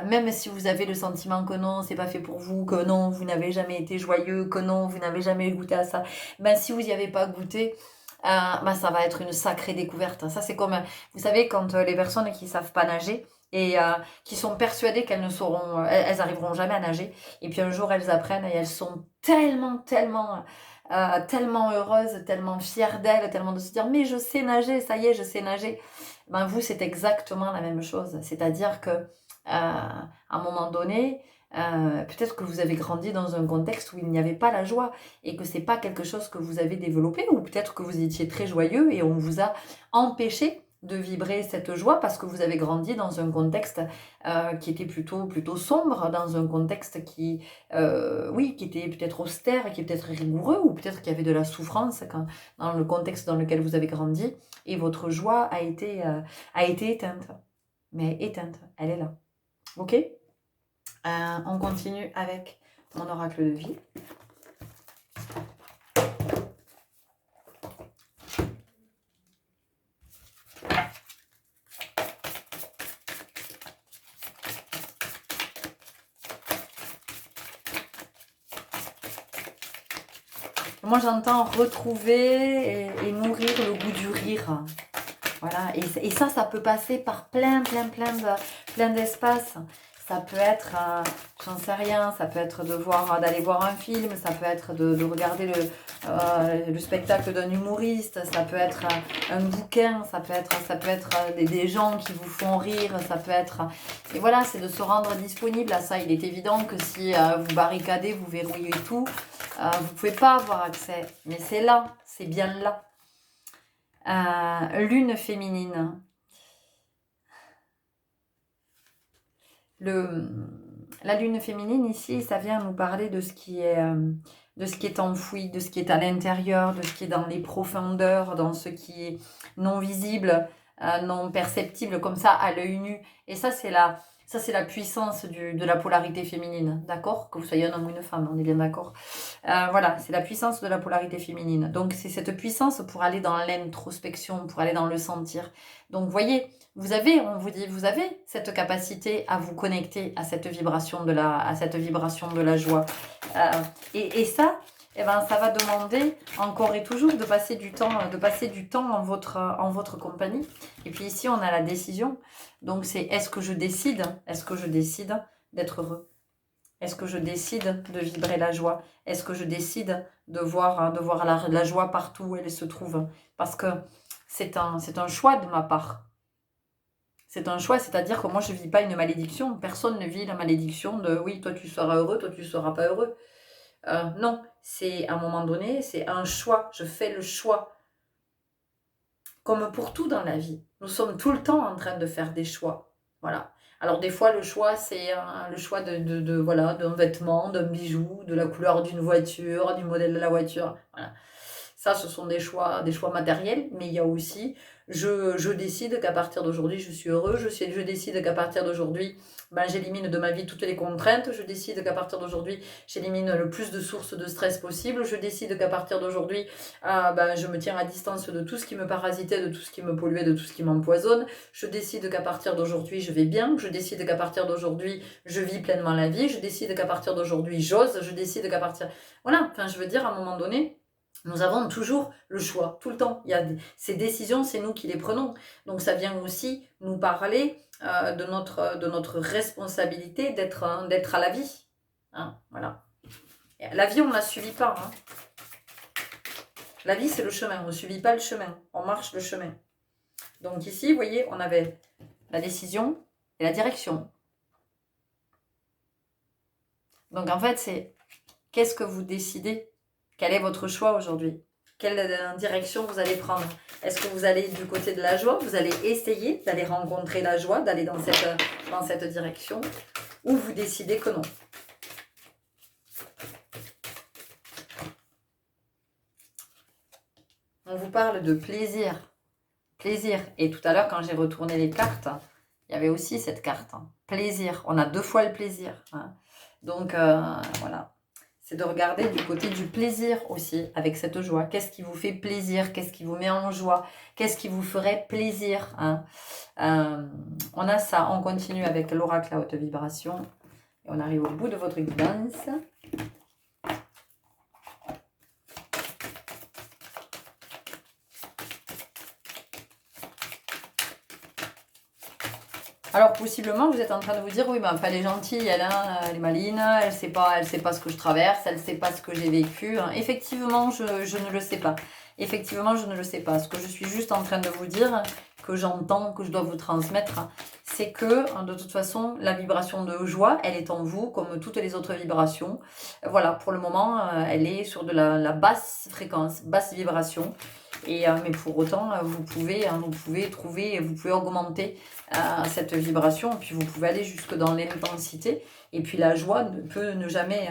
même si vous avez le sentiment que non, c'est pas fait pour vous, que non, vous n'avez jamais été joyeux, que non, vous n'avez jamais goûté à ça, ben si vous n'y avez pas goûté, ben ça va être une sacrée découverte. Ça c'est comme, vous savez, quand les personnes qui savent pas nager et qui sont persuadées qu'elles ne sauront, elles arriveront jamais à nager, et puis un jour elles apprennent et elles sont tellement heureuses, tellement fières d'elles, tellement de se dire mais je sais nager, ça y est, je sais nager. Ben vous, c'est exactement la même chose. C'est-à-dire que à un moment donné, peut-être que vous avez grandi dans un contexte où il n'y avait pas la joie et que c'est pas quelque chose que vous avez développé, ou peut-être que vous étiez très joyeux et on vous a empêché de vibrer cette joie parce que vous avez grandi dans un contexte qui était plutôt sombre, dans un contexte oui, qui était peut-être austère, qui est peut-être rigoureux, ou peut-être qu'il y avait de la souffrance dans le contexte dans lequel vous avez grandi, et votre joie a été éteinte. Mais éteinte, elle est là. Ok. On continue avec mon oracle de vie. Moi, j'entends retrouver et nourrir le goût du rire. Voilà, et ça peut passer par plein d'espaces. Ça peut être, j'en sais rien, ça peut être d'aller voir un film, ça peut être de regarder le spectacle d'un humoriste, ça peut être un bouquin, ça peut être des gens qui vous font rire, ça peut être... Et voilà, c'est de se rendre disponible à ça. Il est évident que si vous barricadez, vous verrouillez tout, vous ne pouvez pas avoir accès. Mais c'est là, c'est bien là. Lune féminine. La lune féminine ici, ça vient nous parler de ce qui est enfoui, de ce qui est à l'intérieur, de ce qui est dans les profondeurs, dans ce qui est non visible, non perceptible comme ça à l'œil nu. Et ça c'est la puissance de la polarité féminine, d'accord? Que vous soyez un homme ou une femme, on est bien d'accord. Voilà, c'est la puissance de la polarité féminine. Donc c'est cette puissance pour aller dans l'introspection, pour aller dans le sentir. Donc vous voyez, on vous dit, vous avez cette capacité à vous connecter à cette vibration de la joie. Et ça, eh ben, ça va demander encore et toujours de passer du temps en votre compagnie. Et puis ici, on a la décision. Donc c'est est-ce que je décide d'être heureux? Est-ce que je décide de vibrer la joie? Est-ce que je décide de voir la joie partout où elle se trouve? Parce que c'est un choix de ma part. C'est un choix, c'est-à-dire que moi, je ne vis pas une malédiction. Personne ne vit la malédiction de « oui, toi, tu seras heureux, toi, tu ne seras pas heureux ». Non, c'est à un moment donné, c'est un choix. Je fais le choix. Comme pour tout dans la vie. Nous sommes tout le temps en train de faire des choix. Voilà. Alors des fois, le choix, c'est le choix voilà, d'un vêtement, d'un bijou, de la couleur d'une voiture, du modèle de la voiture. Voilà. Ça, ce sont des choix matériels, mais il y a aussi, je décide qu'à partir d'aujourd'hui, je suis heureux, je décide qu'à partir d'aujourd'hui, ben, j'élimine de ma vie toutes les contraintes, je décide qu'à partir d'aujourd'hui, j'élimine le plus de sources de stress possible, je décide qu'à partir d'aujourd'hui, ben, je me tiens à distance de tout ce qui me parasitait, de tout ce qui me polluait, de tout ce qui m'empoisonne, je décide qu'à partir d'aujourd'hui, je vais bien, je décide qu'à partir d'aujourd'hui, je vis pleinement la vie, je décide qu'à partir d'aujourd'hui, j'ose, je décide qu'à partir... Voilà, enfin, je veux dire, à un moment donné, nous avons toujours le choix, tout le temps. Ces décisions, c'est nous qui les prenons. Donc ça vient aussi nous parler de notre responsabilité d'être à la vie. Hein, voilà. La vie, on ne la subit pas. Hein. La vie, c'est le chemin. On ne subit pas le chemin. On marche le chemin. Donc ici, vous voyez, on avait la décision et la direction. Donc en fait, c'est qu'est-ce que vous décidez? Quel est votre choix aujourd'hui? Quelle direction vous allez prendre? Est-ce que vous allez du côté de la joie? Vous allez essayer d'aller rencontrer la joie, d'aller dans cette direction? Ou vous décidez que non? On vous parle de plaisir. Plaisir. Et tout à l'heure, quand j'ai retourné les cartes, Il y avait aussi cette carte, hein. Plaisir. On a 2 fois le plaisir, hein. Donc, voilà. C'est de regarder du côté du plaisir aussi, avec cette joie. Qu'est-ce qui vous fait plaisir? Qu'est-ce qui vous met en joie? Qu'est-ce qui vous ferait plaisir, hein? On a ça. On continue avec l'oracle à haute vibration. Et on arrive au bout de votre guidance. Alors, possiblement, vous êtes en train de vous dire, oui, mais enfin, elle est gentille, elle, hein, elle est maline, elle sait pas ce que je traverse, elle sait pas ce que j'ai vécu. Hein. Effectivement, je ne le sais pas. Effectivement, je ne le sais pas. Ce que je suis juste en train de vous dire, que j'entends, que je dois vous transmettre, c'est que, de toute façon, la vibration de joie, elle est en vous, comme toutes les autres vibrations. Voilà, pour le moment, elle est sur de la basse fréquence, basse vibration. Et, mais pour autant, vous pouvez trouver, vous pouvez augmenter cette vibration, et puis vous pouvez aller jusque dans l'intensité, et puis la joie peut ne jamais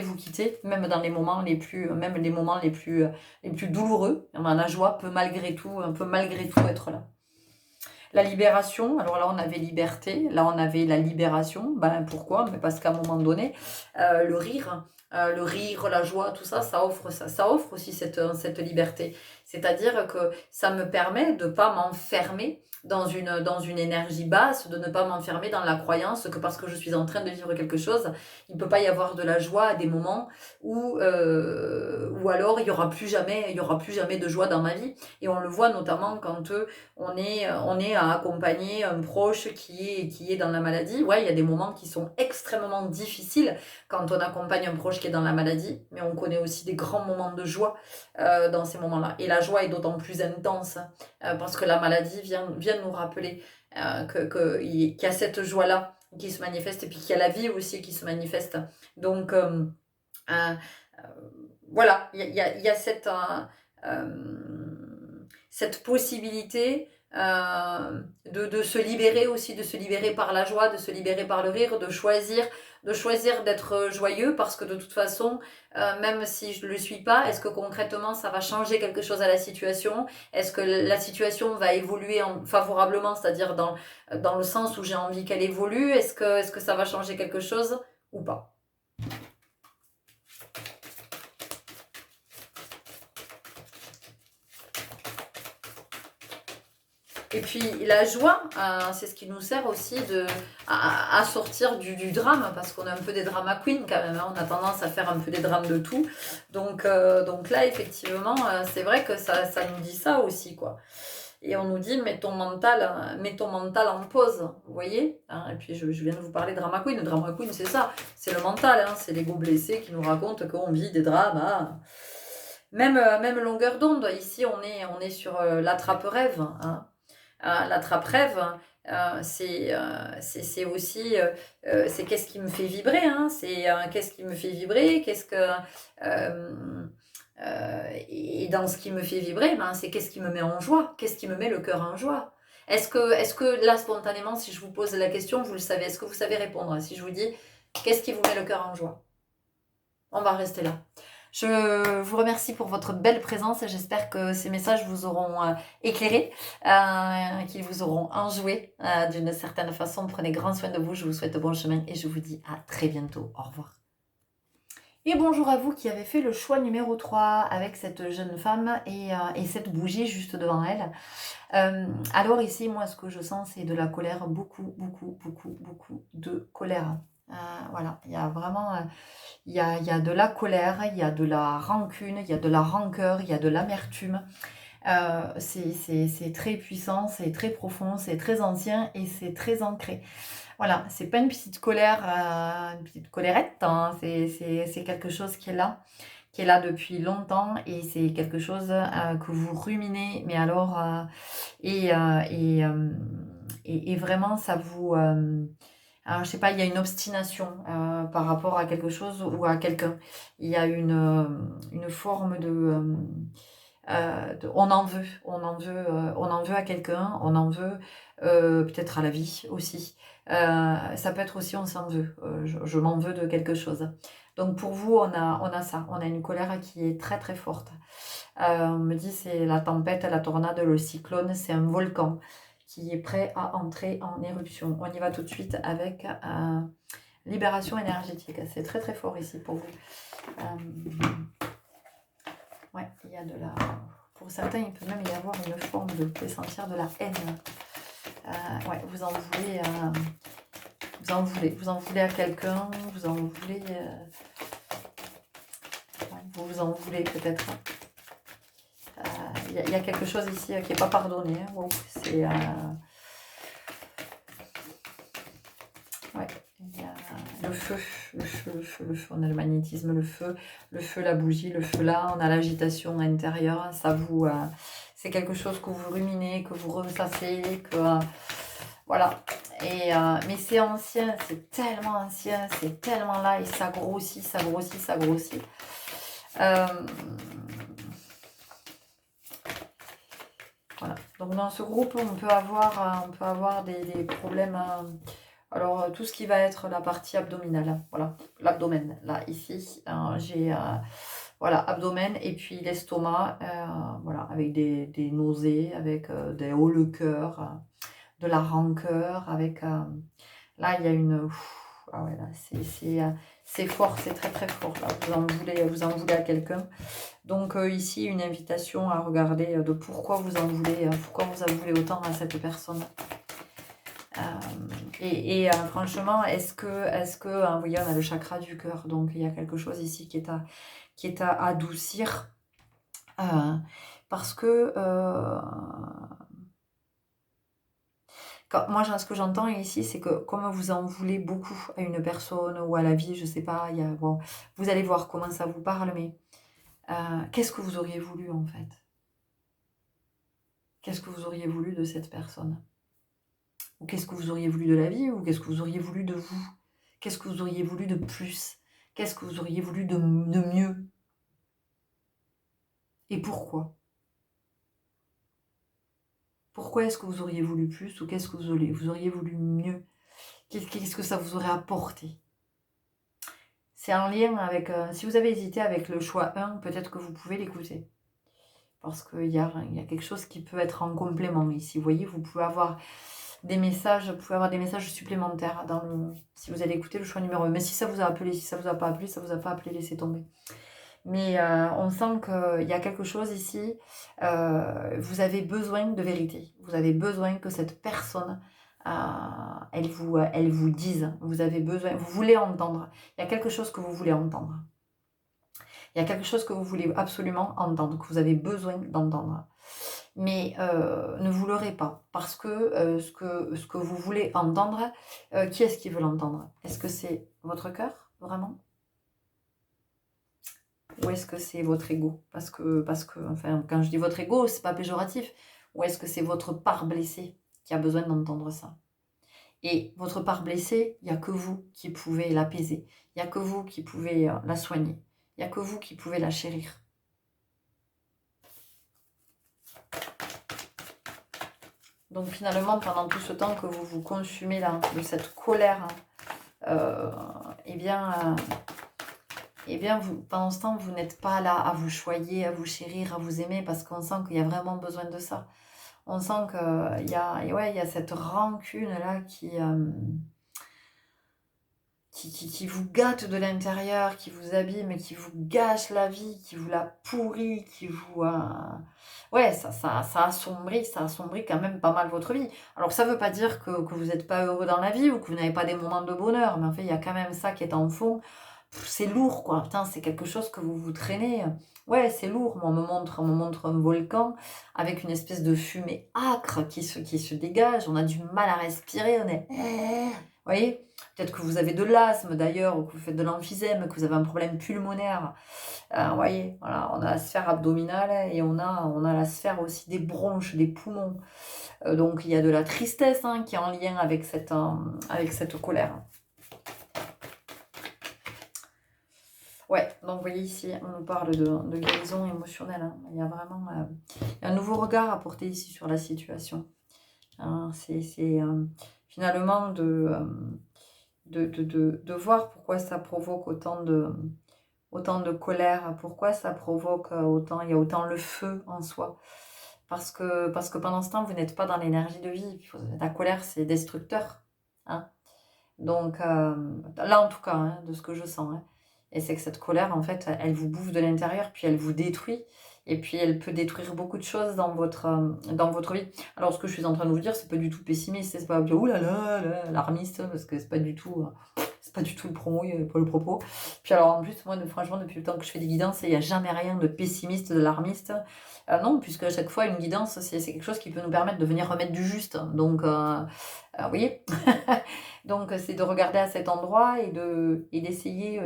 vous quitter, même dans les moments les plus, même les moments les plus douloureux. La joie peut malgré tout être là. La libération, alors là on avait liberté, là on avait la libération. Ben pourquoi? Mais parce qu'à un moment donné, le rire, la joie, tout ça, ça offre aussi cette liberté. C'est-à-dire que ça me permet de ne pas m'enfermer dans une énergie basse, de ne pas m'enfermer dans la croyance que parce que je suis en train de vivre quelque chose, il ne peut pas y avoir de la joie à des moments où alors il n'y aura plus jamais de joie dans ma vie. Et on le voit notamment quand on est à accompagner un proche qui est dans la maladie. Ouais, il y a des moments qui sont extrêmement difficiles quand on accompagne un proche qui est dans la maladie, mais on connaît aussi des grands moments de joie dans ces moments-là. Et la joie est d'autant plus intense parce que la maladie vient nous rappeler qu'il y a cette joie-là qui se manifeste, et puis qu'il y a la vie aussi qui se manifeste. Donc, voilà, il y a cette possibilité de se libérer aussi, de se libérer par la joie, de se libérer par le rire, de choisir d'être joyeux, parce que de toute façon, même si je ne le suis pas, est-ce que concrètement ça va changer quelque chose à la situation? Est-ce que la situation va évoluer favorablement, c'est-à-dire dans le sens où j'ai envie qu'elle évolue? Est-ce que ça va changer quelque chose ou pas? Et puis la joie, c'est ce qui nous sert aussi à sortir du drame, parce qu'on est un peu des drama queens quand même, hein. On a tendance à faire un peu des drames de tout. Donc là, effectivement, c'est vrai que ça nous dit ça aussi, quoi. Et on nous dit, mets ton mental en pause, vous voyez, hein. Et puis je viens de vous parler de drama queen. Le drama queen, c'est ça, c'est le mental, hein. C'est l'ego blessé qui nous raconte qu'on vit des drames, hein. Même longueur d'onde. Ici, on est sur l'attrape-rêve, hein. L'attrape-rêve, c'est aussi, c'est qu'est-ce qui me fait vibrer, hein, c'est qu'est-ce qui me fait vibrer, et dans ce qui me fait vibrer, ben, c'est qu'est-ce qui me met en joie, qu'est-ce qui me met le cœur en joie. Est-ce que là, spontanément, si je vous pose la question, vous le savez, est-ce que vous savez répondre? Si je vous dis, qu'est-ce qui vous met le cœur en joie? On va rester là. Je vous remercie pour votre belle présence, et j'espère que ces messages vous auront éclairé, qu'ils vous auront enjoué d'une certaine façon. Prenez grand soin de vous, je vous souhaite bon chemin, et je vous dis à très bientôt. Au revoir. Et bonjour à vous qui avez fait le choix numéro 3 avec cette jeune femme et cette bougie juste devant elle. Alors ici, moi, ce que je sens, c'est de la colère, beaucoup de colère. Voilà, il y a vraiment... il y a de la colère, il y a de la rancune, il y a de la rancœur, il y a de l'amertume. C'est très puissant, c'est très profond, c'est très ancien et c'est très ancré. Voilà, c'est pas une petite colère, une petite colérette, hein. C'est quelque chose qui est là depuis longtemps, et c'est quelque chose que vous ruminez, mais alors, et vraiment ça vous... alors, je sais pas, il y a une obstination par rapport à quelque chose ou à quelqu'un. Il y a une forme on en veut à quelqu'un, on en veut peut-être à la vie aussi. Ça peut être aussi on s'en veut, je m'en veux de quelque chose. Donc pour vous, on a ça, on a une colère qui est très très forte. On me dit c'est la tempête, la tornade, le cyclone, c'est un volcan qui est prêt à entrer en éruption. On y va tout de suite avec libération énergétique. C'est très très fort ici pour vous. Ouais, il y a de la... Pour certains, il peut même y avoir une forme de... Vous pouvez sentir de la haine. Ouais, vous en voulez... Vous en voulez à quelqu'un, vous en voulez... vous en voulez peut-être. Il y a quelque chose ici qui n'est pas pardonné. Hein. Wow, c'est... ouais, il y a le feu, le feu, le feu, le feu. On a le magnétisme, le feu, la bougie, le feu là. On a l'agitation intérieure. Ça vous... c'est quelque chose que vous ruminez, que vous ressassez, que... voilà. Et, mais c'est ancien, c'est tellement là, et ça grossit, ça grossit, ça grossit. Voilà. Donc dans ce groupe, on peut avoir des problèmes. Alors tout ce qui va être la partie abdominale, voilà, l'abdomen, là, ici, j'ai voilà, abdomen et puis l'estomac, voilà, avec des nausées, avec des hauts le cœur, de la rancœur, avec là il y a une ah ouais, là c'est fort, c'est très très fort là, vous en voulez à quelqu'un. Donc ici une invitation à regarder de pourquoi vous en voulez autant à cette personne. Franchement, est-ce que vous voyez, on a le chakra du cœur, donc il y a quelque chose ici qui est à adoucir, parce que moi, ce que j'entends ici, c'est que comme vous en voulez beaucoup à une personne ou à la vie, je sais pas, bon, vous allez voir comment ça vous parle, mais qu'est-ce que vous auriez voulu en fait? Qu'est-ce que vous auriez voulu de cette personne? Ou qu'est-ce que vous auriez voulu de la vie? Ou qu'est-ce que vous auriez voulu de vous? Qu'est-ce que vous auriez voulu de plus? Qu'est-ce que vous auriez voulu de mieux? Et pourquoi? Pourquoi est-ce que vous auriez voulu plus? Ou qu'est-ce que vous auriez voulu mieux? Qu'est-ce que ça vous aurait apporté? C'est en lien avec... si vous avez hésité avec le choix 1, peut-être que vous pouvez l'écouter. Parce qu'il y a quelque chose qui peut être en complément ici. Vous voyez, vous pouvez avoir des messages, supplémentaires si vous allez écouter le choix numéro 1. Mais si ça vous a appelé, si ça vous a pas appelé, ça vous a pas appelé, laissez tomber. Mais on sent qu'il y a quelque chose ici. Vous avez besoin de vérité. Vous avez besoin que cette personne, elle vous dise. Vous avez besoin, vous voulez entendre. Il y a quelque chose que vous voulez entendre. Il y a quelque chose que vous voulez absolument entendre, que vous avez besoin d'entendre. Mais ne vous leurrez pas, parce que ce que vous voulez entendre, qui est-ce qui veut l'entendre? Est-ce que c'est votre cœur, vraiment? Ou est-ce que c'est votre ego? Parce que, enfin, quand je dis votre ego, c'est pas péjoratif. Ou est-ce que c'est votre part blessée qui a besoin d'entendre ça? Et votre part blessée, il n'y a que vous qui pouvez l'apaiser. Il n'y a que vous qui pouvez la soigner. Il n'y a que vous qui pouvez la chérir. Donc finalement, pendant tout ce temps que vous vous consumez là, de cette colère, eh bien, pendant ce temps, vous n'êtes pas là à vous choyer, à vous chérir, à vous aimer, parce qu'on sent qu'il y a vraiment besoin de ça. On sent qu'il y a cette rancune là qui vous gâte de l'intérieur, qui vous abîme, qui vous gâche la vie, qui vous la pourrit, qui vous... ouais, ça assombrit quand même pas mal votre vie. Alors ça veut pas dire que vous n'êtes pas heureux dans la vie ou que vous n'avez pas des moments de bonheur, mais en fait, il y a quand même ça qui est en fond. C'est lourd, quoi. Putain, c'est quelque chose que vous vous traînez. Ouais, c'est lourd. Moi, on me montre un volcan avec une espèce de fumée âcre qui se dégage. On a du mal à respirer. On est... Vous voyez? Peut-être que vous avez de l'asthme d'ailleurs, ou que vous faites de l'emphysème, que vous avez un problème pulmonaire. Vous voyez, voilà, on a la sphère abdominale et on a la sphère aussi des bronches, des poumons. Donc il y a de la tristesse qui est en lien avec cette colère. Ouais, donc vous voyez ici, on nous parle de guérison émotionnelle. Il y a vraiment un nouveau regard à porter ici sur la situation. C'est finalement de voir pourquoi ça provoque autant de colère, pourquoi ça provoque autant, il y a autant le feu en soi. parce que pendant ce temps, vous n'êtes pas dans l'énergie de vie. La colère, c'est destructeur. Hein. Donc, là, en tout cas, hein, de ce que je sens. Hein. Et c'est que cette colère, en fait, elle vous bouffe de l'intérieur, puis elle vous détruit. Et puis, elle peut détruire beaucoup de choses dans votre vie. Alors, ce que je suis en train de vous dire, c'est pas du tout pessimiste. C'est pas, ouh là là, là, alarmiste, parce que c'est pas du tout le promo, pas le propos. Puis alors, en plus, moi, franchement, depuis le temps que je fais des guidances, il n'y a jamais rien de pessimiste, d'alarmiste. Non, puisque à chaque fois, une guidance, c'est quelque chose qui peut nous permettre de venir remettre du juste. Donc, vous voyez Donc, c'est de regarder à cet endroit et d'essayer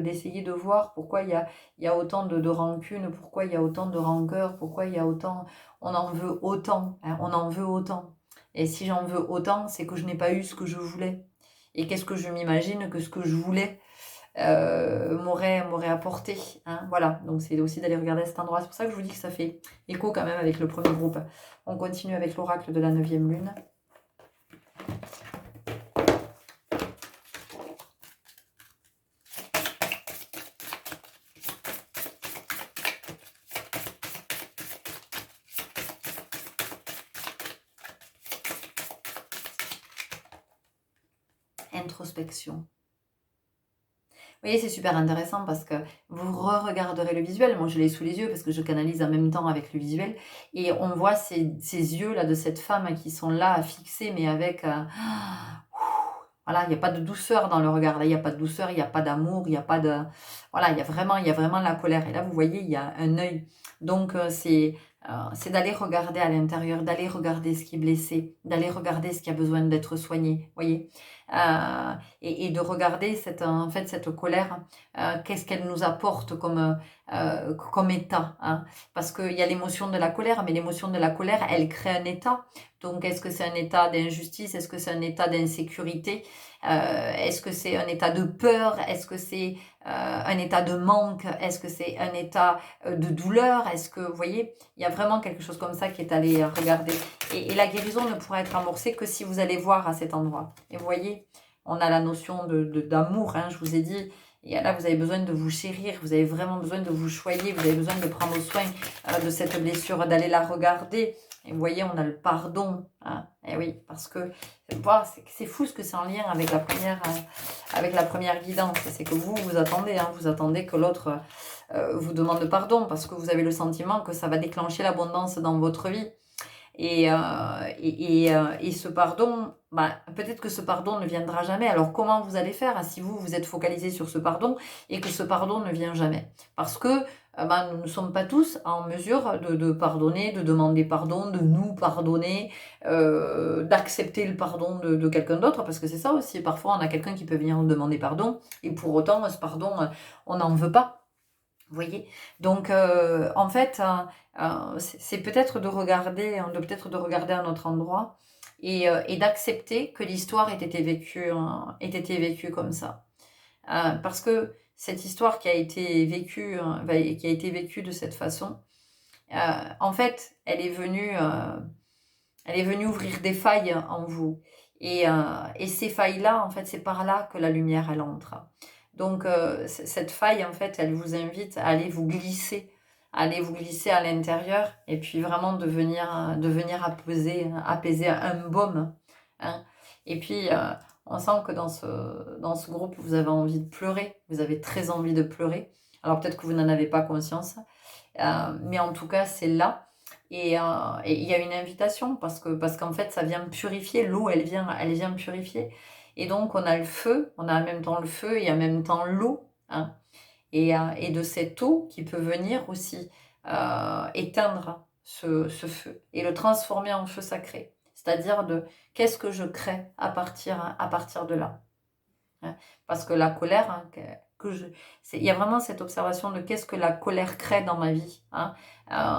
de voir pourquoi il y a autant de rancune, pourquoi il y a autant de rancœur, pourquoi il y a autant, on en veut autant, hein, on en veut autant. Et si j'en veux autant, c'est que je n'ai pas eu ce que je voulais. Et qu'est-ce que je m'imagine que ce que je voulais m'aurait apporté. Hein, voilà, donc c'est aussi d'aller regarder à cet endroit. C'est pour ça que je vous dis que ça fait écho quand même avec le premier groupe. On continue avec l'oracle de la 9e lune. Introspection. Vous voyez, c'est super intéressant parce que vous re-regarderez le visuel. Moi, je l'ai sous les yeux parce que je canalise en même temps avec le visuel. Et on voit ces yeux-là de cette femme qui sont là à fixer, mais avec... voilà, il n'y a pas de douceur dans le regard. Là, il n'y a pas de douceur, il n'y a pas d'amour, il n'y a pas de... Voilà, il y a vraiment la colère. Et là, vous voyez, il y a un œil. Donc, c'est d'aller regarder à l'intérieur, d'aller regarder ce qui est blessé, d'aller regarder ce qui a besoin d'être soigné. Vous voyez et de regarder en fait, cette colère, qu'est-ce qu'elle nous apporte comme état. Hein. Parce qu'il y a l'émotion de la colère, mais l'émotion de la colère, elle crée un état. Donc, est-ce que c'est un état d'injustice? Est-ce que c'est un état d'insécurité? Est-ce que c'est un état de peur? Est-ce que c'est un état de manque? Est-ce que c'est un état de douleur? Est-ce que, vous voyez, il y a vraiment quelque chose comme ça qui est allé regarder. Et la guérison ne pourra être amorcée que si vous allez voir à cet endroit. Et vous voyez, on a la notion d'amour, hein, je vous ai dit. Et là, vous avez besoin de vous chérir, vous avez vraiment besoin de vous choyer, vous avez besoin de prendre soin de cette blessure, d'aller la regarder. Et vous voyez, on a le pardon. Hein. Et oui, parce que c'est fou ce que c'est en lien avec la première guidance. C'est que vous attendez, hein, vous attendez que l'autre vous demande pardon parce que vous avez le sentiment que ça va déclencher l'abondance dans votre vie. Et ce pardon, peut-être que ce pardon ne viendra jamais. Alors comment vous allez faire si vous êtes focalisé sur ce pardon et que ce pardon ne vient jamais? Parce que nous ne sommes pas tous en mesure de pardonner, de demander pardon, de nous pardonner, d'accepter le pardon de quelqu'un d'autre, parce que c'est ça aussi. Parfois, on a quelqu'un qui peut venir nous demander pardon, et pour autant, ce pardon, on n'en veut pas. Vous voyez? Donc, en fait, c'est peut-être de regarder à notre endroit et d'accepter que l'histoire ait été vécue comme ça. Parce que cette histoire qui a été vécue, de cette façon, en fait, elle est venue ouvrir des failles en vous. Et ces failles-là, en fait, c'est par là que la lumière, elle entre. Donc, cette faille, en fait, elle vous invite à aller vous glisser à l'intérieur et puis vraiment de venir apaiser un baume. Hein. Et puis, on sent que dans ce groupe, vous avez envie de pleurer, vous avez très envie de pleurer. Alors, peut-être que vous n'en avez pas conscience, mais en tout cas, c'est là. Et il y a une invitation parce qu'en fait, ça vient purifier. L'eau, elle vient purifier. Et donc, on a le feu, on a en même temps le feu et en même temps l'eau. Hein. Et de cette eau qui peut venir aussi éteindre ce feu et le transformer en feu sacré. C'est-à-dire qu'est-ce que je crée à partir de là. Hein. Parce que la colère, hein, il y a vraiment cette observation de qu'est-ce que la colère crée dans ma vie, hein,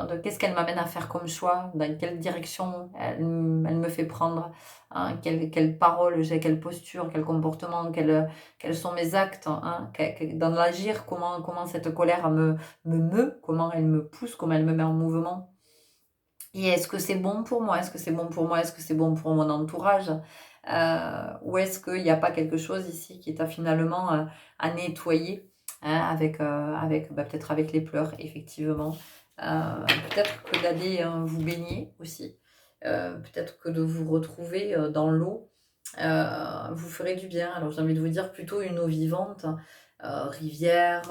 de qu'est-ce qu'elle m'amène à faire comme choix, dans quelle direction elle me fait prendre, hein, quelle parole j'ai, quelle posture, quel comportement, quels sont mes actes, hein, dans l'agir, comment cette colère me comment elle me pousse, comment elle me met en mouvement. Et est-ce que c'est bon pour moi? Est-ce que c'est bon pour moi? Est-ce que c'est bon pour mon entourage? Ou est-ce qu'il n'y a pas quelque chose ici qui est finalement à nettoyer, hein, avec peut-être avec les pleurs, effectivement. Peut-être que d'aller vous baigner aussi. Peut-être que de vous retrouver dans l'eau vous ferait du bien. Alors j'ai envie de vous dire plutôt une eau vivante, rivière,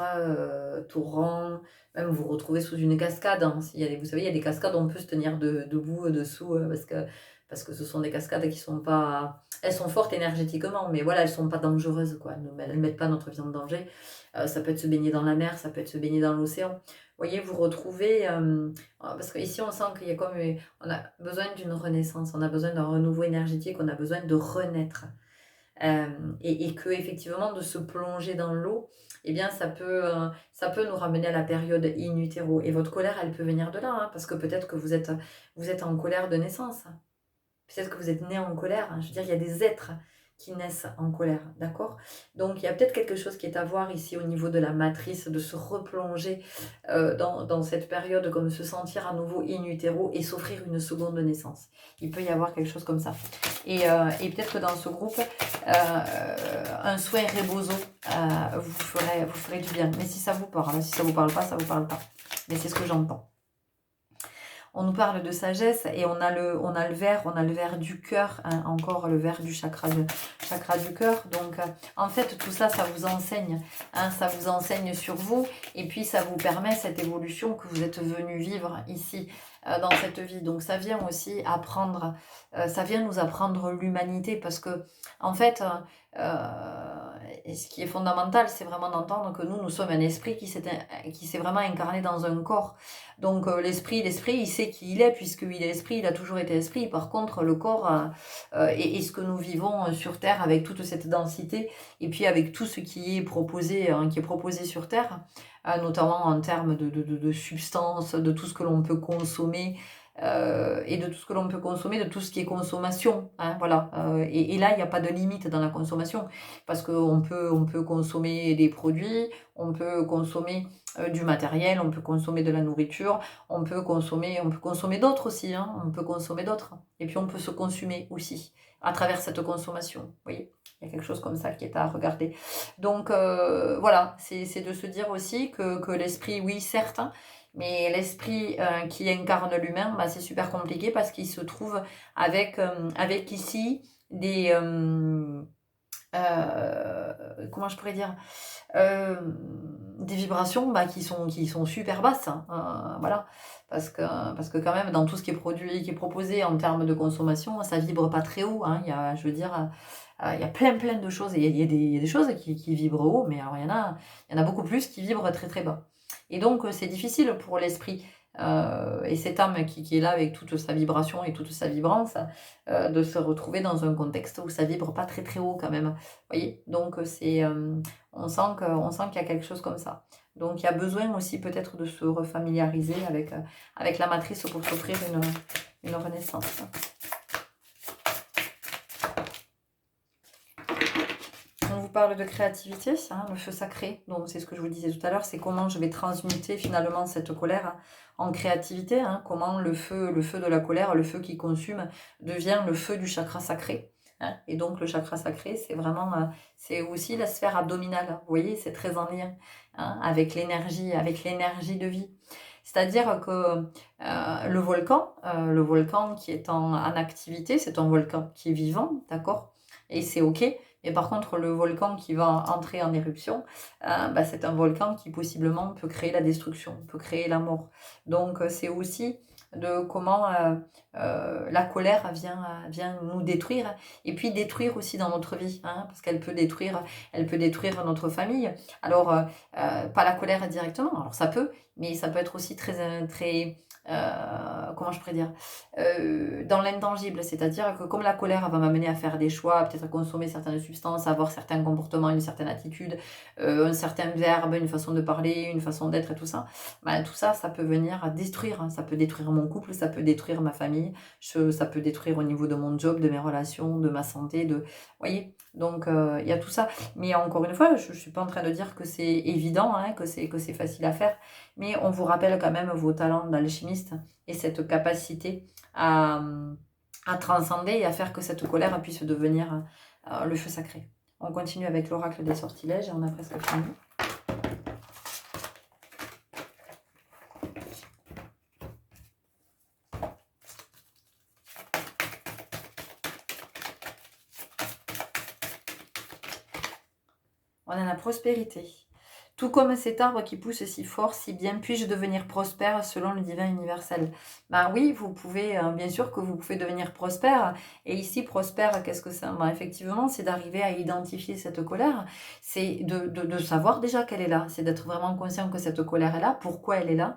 torrent, même vous retrouver sous une cascade, hein. S'il y a des, vous savez, il y a des cascades, on peut se tenir debout dessous parce que ce sont des cascades qui sont pas... Elles sont fortes énergétiquement, mais voilà, elles sont pas dangereuses, quoi. Elles ne mettent pas notre vie en danger. Ça peut être se baigner dans la mer, ça peut être se baigner dans l'océan. Vous voyez, vous retrouvez... parce qu'ici, on sent qu'il y a comme... On a besoin d'une renaissance, on a besoin d'un renouveau énergétique, on a besoin de renaître. Et que effectivement de se plonger dans l'eau, eh bien ça peut nous ramener à la période in utero. Et votre colère, elle peut venir de là, hein, parce que peut-être que vous êtes en colère de naissance. Peut-être que vous êtes né en colère, hein. Je veux dire, il y a des êtres qui naissent en colère, d'accord? Donc il y a peut-être quelque chose qui est à voir ici au niveau de la matrice, de se replonger dans cette période, comme se sentir à nouveau in utero et s'offrir une seconde naissance. Il peut y avoir quelque chose comme ça. Et peut-être que dans ce groupe, un soin rebozo vous ferait du bien. Mais si ça vous parle, si ça vous parle pas, ça vous parle pas. Mais c'est ce que j'entends. On nous parle de sagesse et on a le vert du cœur, hein, encore le vert du chakra du cœur. Donc en fait tout ça, ça vous enseigne, hein, ça vous enseigne sur vous et puis ça vous permet cette évolution que vous êtes venu vivre ici dans cette vie. Donc ça vient aussi apprendre, ça vient nous apprendre l'humanité parce que en fait et ce qui est fondamental, c'est vraiment d'entendre que nous sommes un esprit qui s'est vraiment incarné dans un corps. Donc l'esprit, il sait qui il est, puisqu'il est esprit, il a toujours été esprit. Par contre, le corps est ce que nous vivons sur Terre avec toute cette densité, et puis avec tout ce qui est proposé, sur Terre, notamment en termes de substances, de tout ce que l'on peut consommer, et de tout ce que l'on peut consommer, de tout ce qui est consommation, hein, voilà. Et là, il n'y a pas de limite dans la consommation, parce qu'on on peut consommer des produits, on peut consommer du matériel, on peut consommer de la nourriture, on peut consommer d'autres aussi, hein, on peut consommer d'autres. Et puis on peut se consumer aussi à travers cette consommation. Vous voyez, il y a quelque chose comme ça qui est à regarder. Donc voilà, c'est de se dire aussi que l'esprit, oui, certes, hein, mais l'esprit qui incarne l'humain, bah, c'est super compliqué parce qu'il se trouve avec ici des... comment je pourrais dire, des vibrations bah, qui sont super basses, hein, voilà, parce que quand même dans tout ce qui est produit, qui est proposé en termes de consommation, ça vibre pas très haut, hein, il y a, je veux dire, il y a plein de choses, et il y a des choses qui vibrent haut, mais alors il y en a beaucoup plus qui vibrent très très bas. Et donc c'est difficile pour l'esprit et cette âme qui est là avec toute sa vibration et toute sa vibrance, de se retrouver dans un contexte où ça vibre pas très très haut quand même. Vous voyez, donc on sent qu'il y a quelque chose comme ça. Donc il y a besoin aussi peut-être de se refamiliariser avec la matrice pour s'offrir une renaissance. On vous parle de créativité, hein, le feu sacré. Donc c'est ce que je vous disais tout à l'heure, c'est comment je vais transmuter finalement cette colère, hein, en créativité, hein, comment le feu de la colère, le feu qui consume, devient le feu du chakra sacré. Hein. Et donc le chakra sacré, c'est vraiment, c'est aussi la sphère abdominale. Vous voyez, c'est très en lien, hein, avec l'énergie de vie. C'est-à-dire que le volcan qui est en activité, c'est un volcan qui est vivant, d'accord? Et c'est OK. Et par contre, le volcan qui va entrer en éruption, bah, c'est un volcan qui possiblement peut créer la destruction, peut créer la mort. Donc c'est aussi de comment la colère vient nous détruire, et puis détruire aussi dans notre vie, hein, parce qu'elle peut détruire notre famille. Alors, pas la colère directement, alors ça peut, mais ça peut être aussi très comment je pourrais dire, dans l'intangible, c'est-à-dire que comme la colère va m'amener à faire des choix, peut-être à consommer certaines substances, à avoir certains comportements, une certaine attitude, un certain verbe, une façon de parler, une façon d'être et tout ça, bah, tout ça, ça peut venir à détruire, hein. Ça peut détruire mon couple, ça peut détruire ma famille, ça peut détruire au niveau de mon job, de mes relations, de ma santé, vous voyez, donc il y a tout ça. Mais encore une fois, je ne suis pas en train de dire que c'est évident, hein, que c'est facile à faire, mais on vous rappelle quand même vos talents d'alchimiste et cette capacité à transcender et à faire que cette colère puisse devenir le feu sacré. On continue avec l'oracle des sortilèges et on a presque fini. On a la prospérité. Tout comme cet arbre qui pousse si fort, si bien puis-je devenir prospère selon le divin universel. Ben oui, vous pouvez, bien sûr que vous pouvez devenir prospère. Et ici, prospère, qu'est-ce que c'est? Ben effectivement, c'est d'arriver à identifier cette colère. C'est de savoir déjà qu'elle est là. C'est d'être vraiment conscient que cette colère est là. Pourquoi elle est là?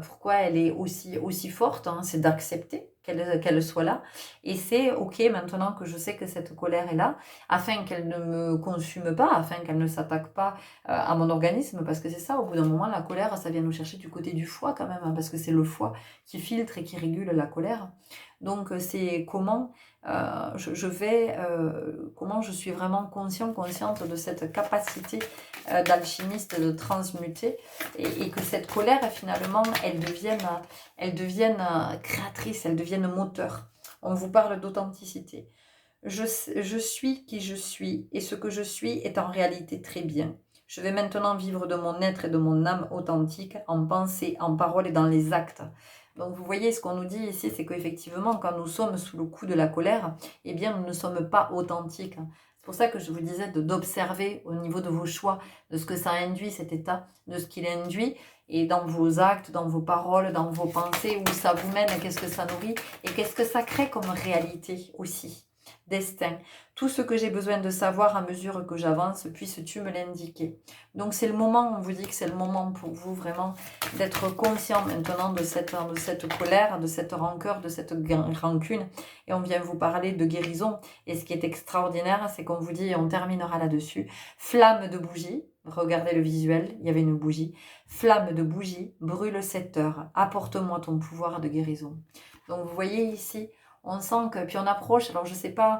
Pourquoi elle est aussi forte, hein. C'est d'accepter qu'elle soit là. Et c'est OK, maintenant que je sais que cette colère est là, afin qu'elle ne me consume pas, afin qu'elle ne s'attaque pas à mon organisme, parce que c'est ça, au bout d'un moment, la colère, ça vient nous chercher du côté du foie quand même, hein, parce que c'est le foie qui filtre et qui régule la colère. Donc c'est comment comment je suis vraiment consciente de cette capacité d'alchimiste de transmuter, et que cette colère, finalement, elle devienne créatrice, elle devienne moteur. On vous parle d'authenticité. Je suis qui je suis, et ce que je suis est en réalité très bien. Je vais maintenant vivre de mon être et de mon âme authentique, en pensée, en parole et dans les actes. Donc vous voyez, ce qu'on nous dit ici, c'est qu'effectivement, quand nous sommes sous le coup de la colère, eh bien, nous ne sommes pas authentiques. C'est pour ça que je vous disais d'observer au niveau de vos choix, de ce que ça induit, cet état, de ce qu'il induit, et dans vos actes, dans vos paroles, dans vos pensées, où ça vous mène, qu'est-ce que ça nourrit, et qu'est-ce que ça crée comme réalité aussi. Destin. Tout ce que j'ai besoin de savoir à mesure que j'avance, puisses-tu me l'indiquer. Donc c'est le moment, on vous dit que c'est le moment pour vous vraiment d'être conscient maintenant de cette colère, de cette rancœur, de cette rancune. Et on vient vous parler de guérison. Et ce qui est extraordinaire, c'est qu'on vous dit, et on terminera là-dessus, flamme de bougie. Regardez le visuel, il y avait une bougie. Flamme de bougie, brûle cette heure. Apporte-moi ton pouvoir de guérison. Donc vous voyez ici, on sent que, puis on approche, alors je sais pas,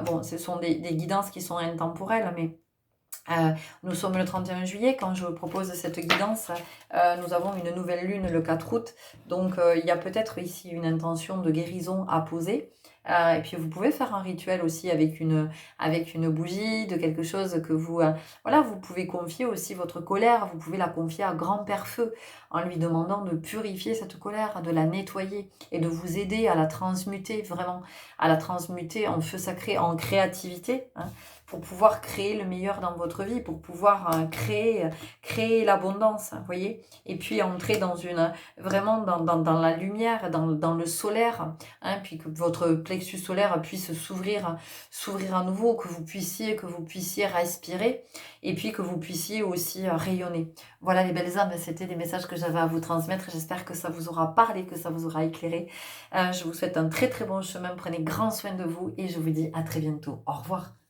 bon, ce sont des guidances qui sont intemporelles, mais nous sommes le 31 juillet, quand je propose cette guidance, nous avons une nouvelle lune le 4 août, donc il y a peut-être ici une intention de guérison à poser. Et puis vous pouvez faire un rituel aussi avec une bougie, de quelque chose que vous... voilà, vous pouvez confier aussi votre colère, vous pouvez la confier à grand-père feu, en lui demandant de purifier cette colère, de la nettoyer, et de vous aider à la transmuter, vraiment, à la transmuter en feu sacré, en créativité, hein, pour pouvoir créer le meilleur dans votre vie, pour pouvoir créer l'abondance, vous voyez, et puis entrer vraiment dans la lumière, dans le solaire, hein, puis que votre plexus solaire puisse s'ouvrir à nouveau, que vous puissiez respirer, et puis que vous puissiez aussi rayonner. Voilà les belles âmes, c'était les messages que j'avais à vous transmettre. J'espère que ça vous aura parlé, que ça vous aura éclairé. Je vous souhaite un très très bon chemin, prenez grand soin de vous, et je vous dis à très bientôt. Au revoir.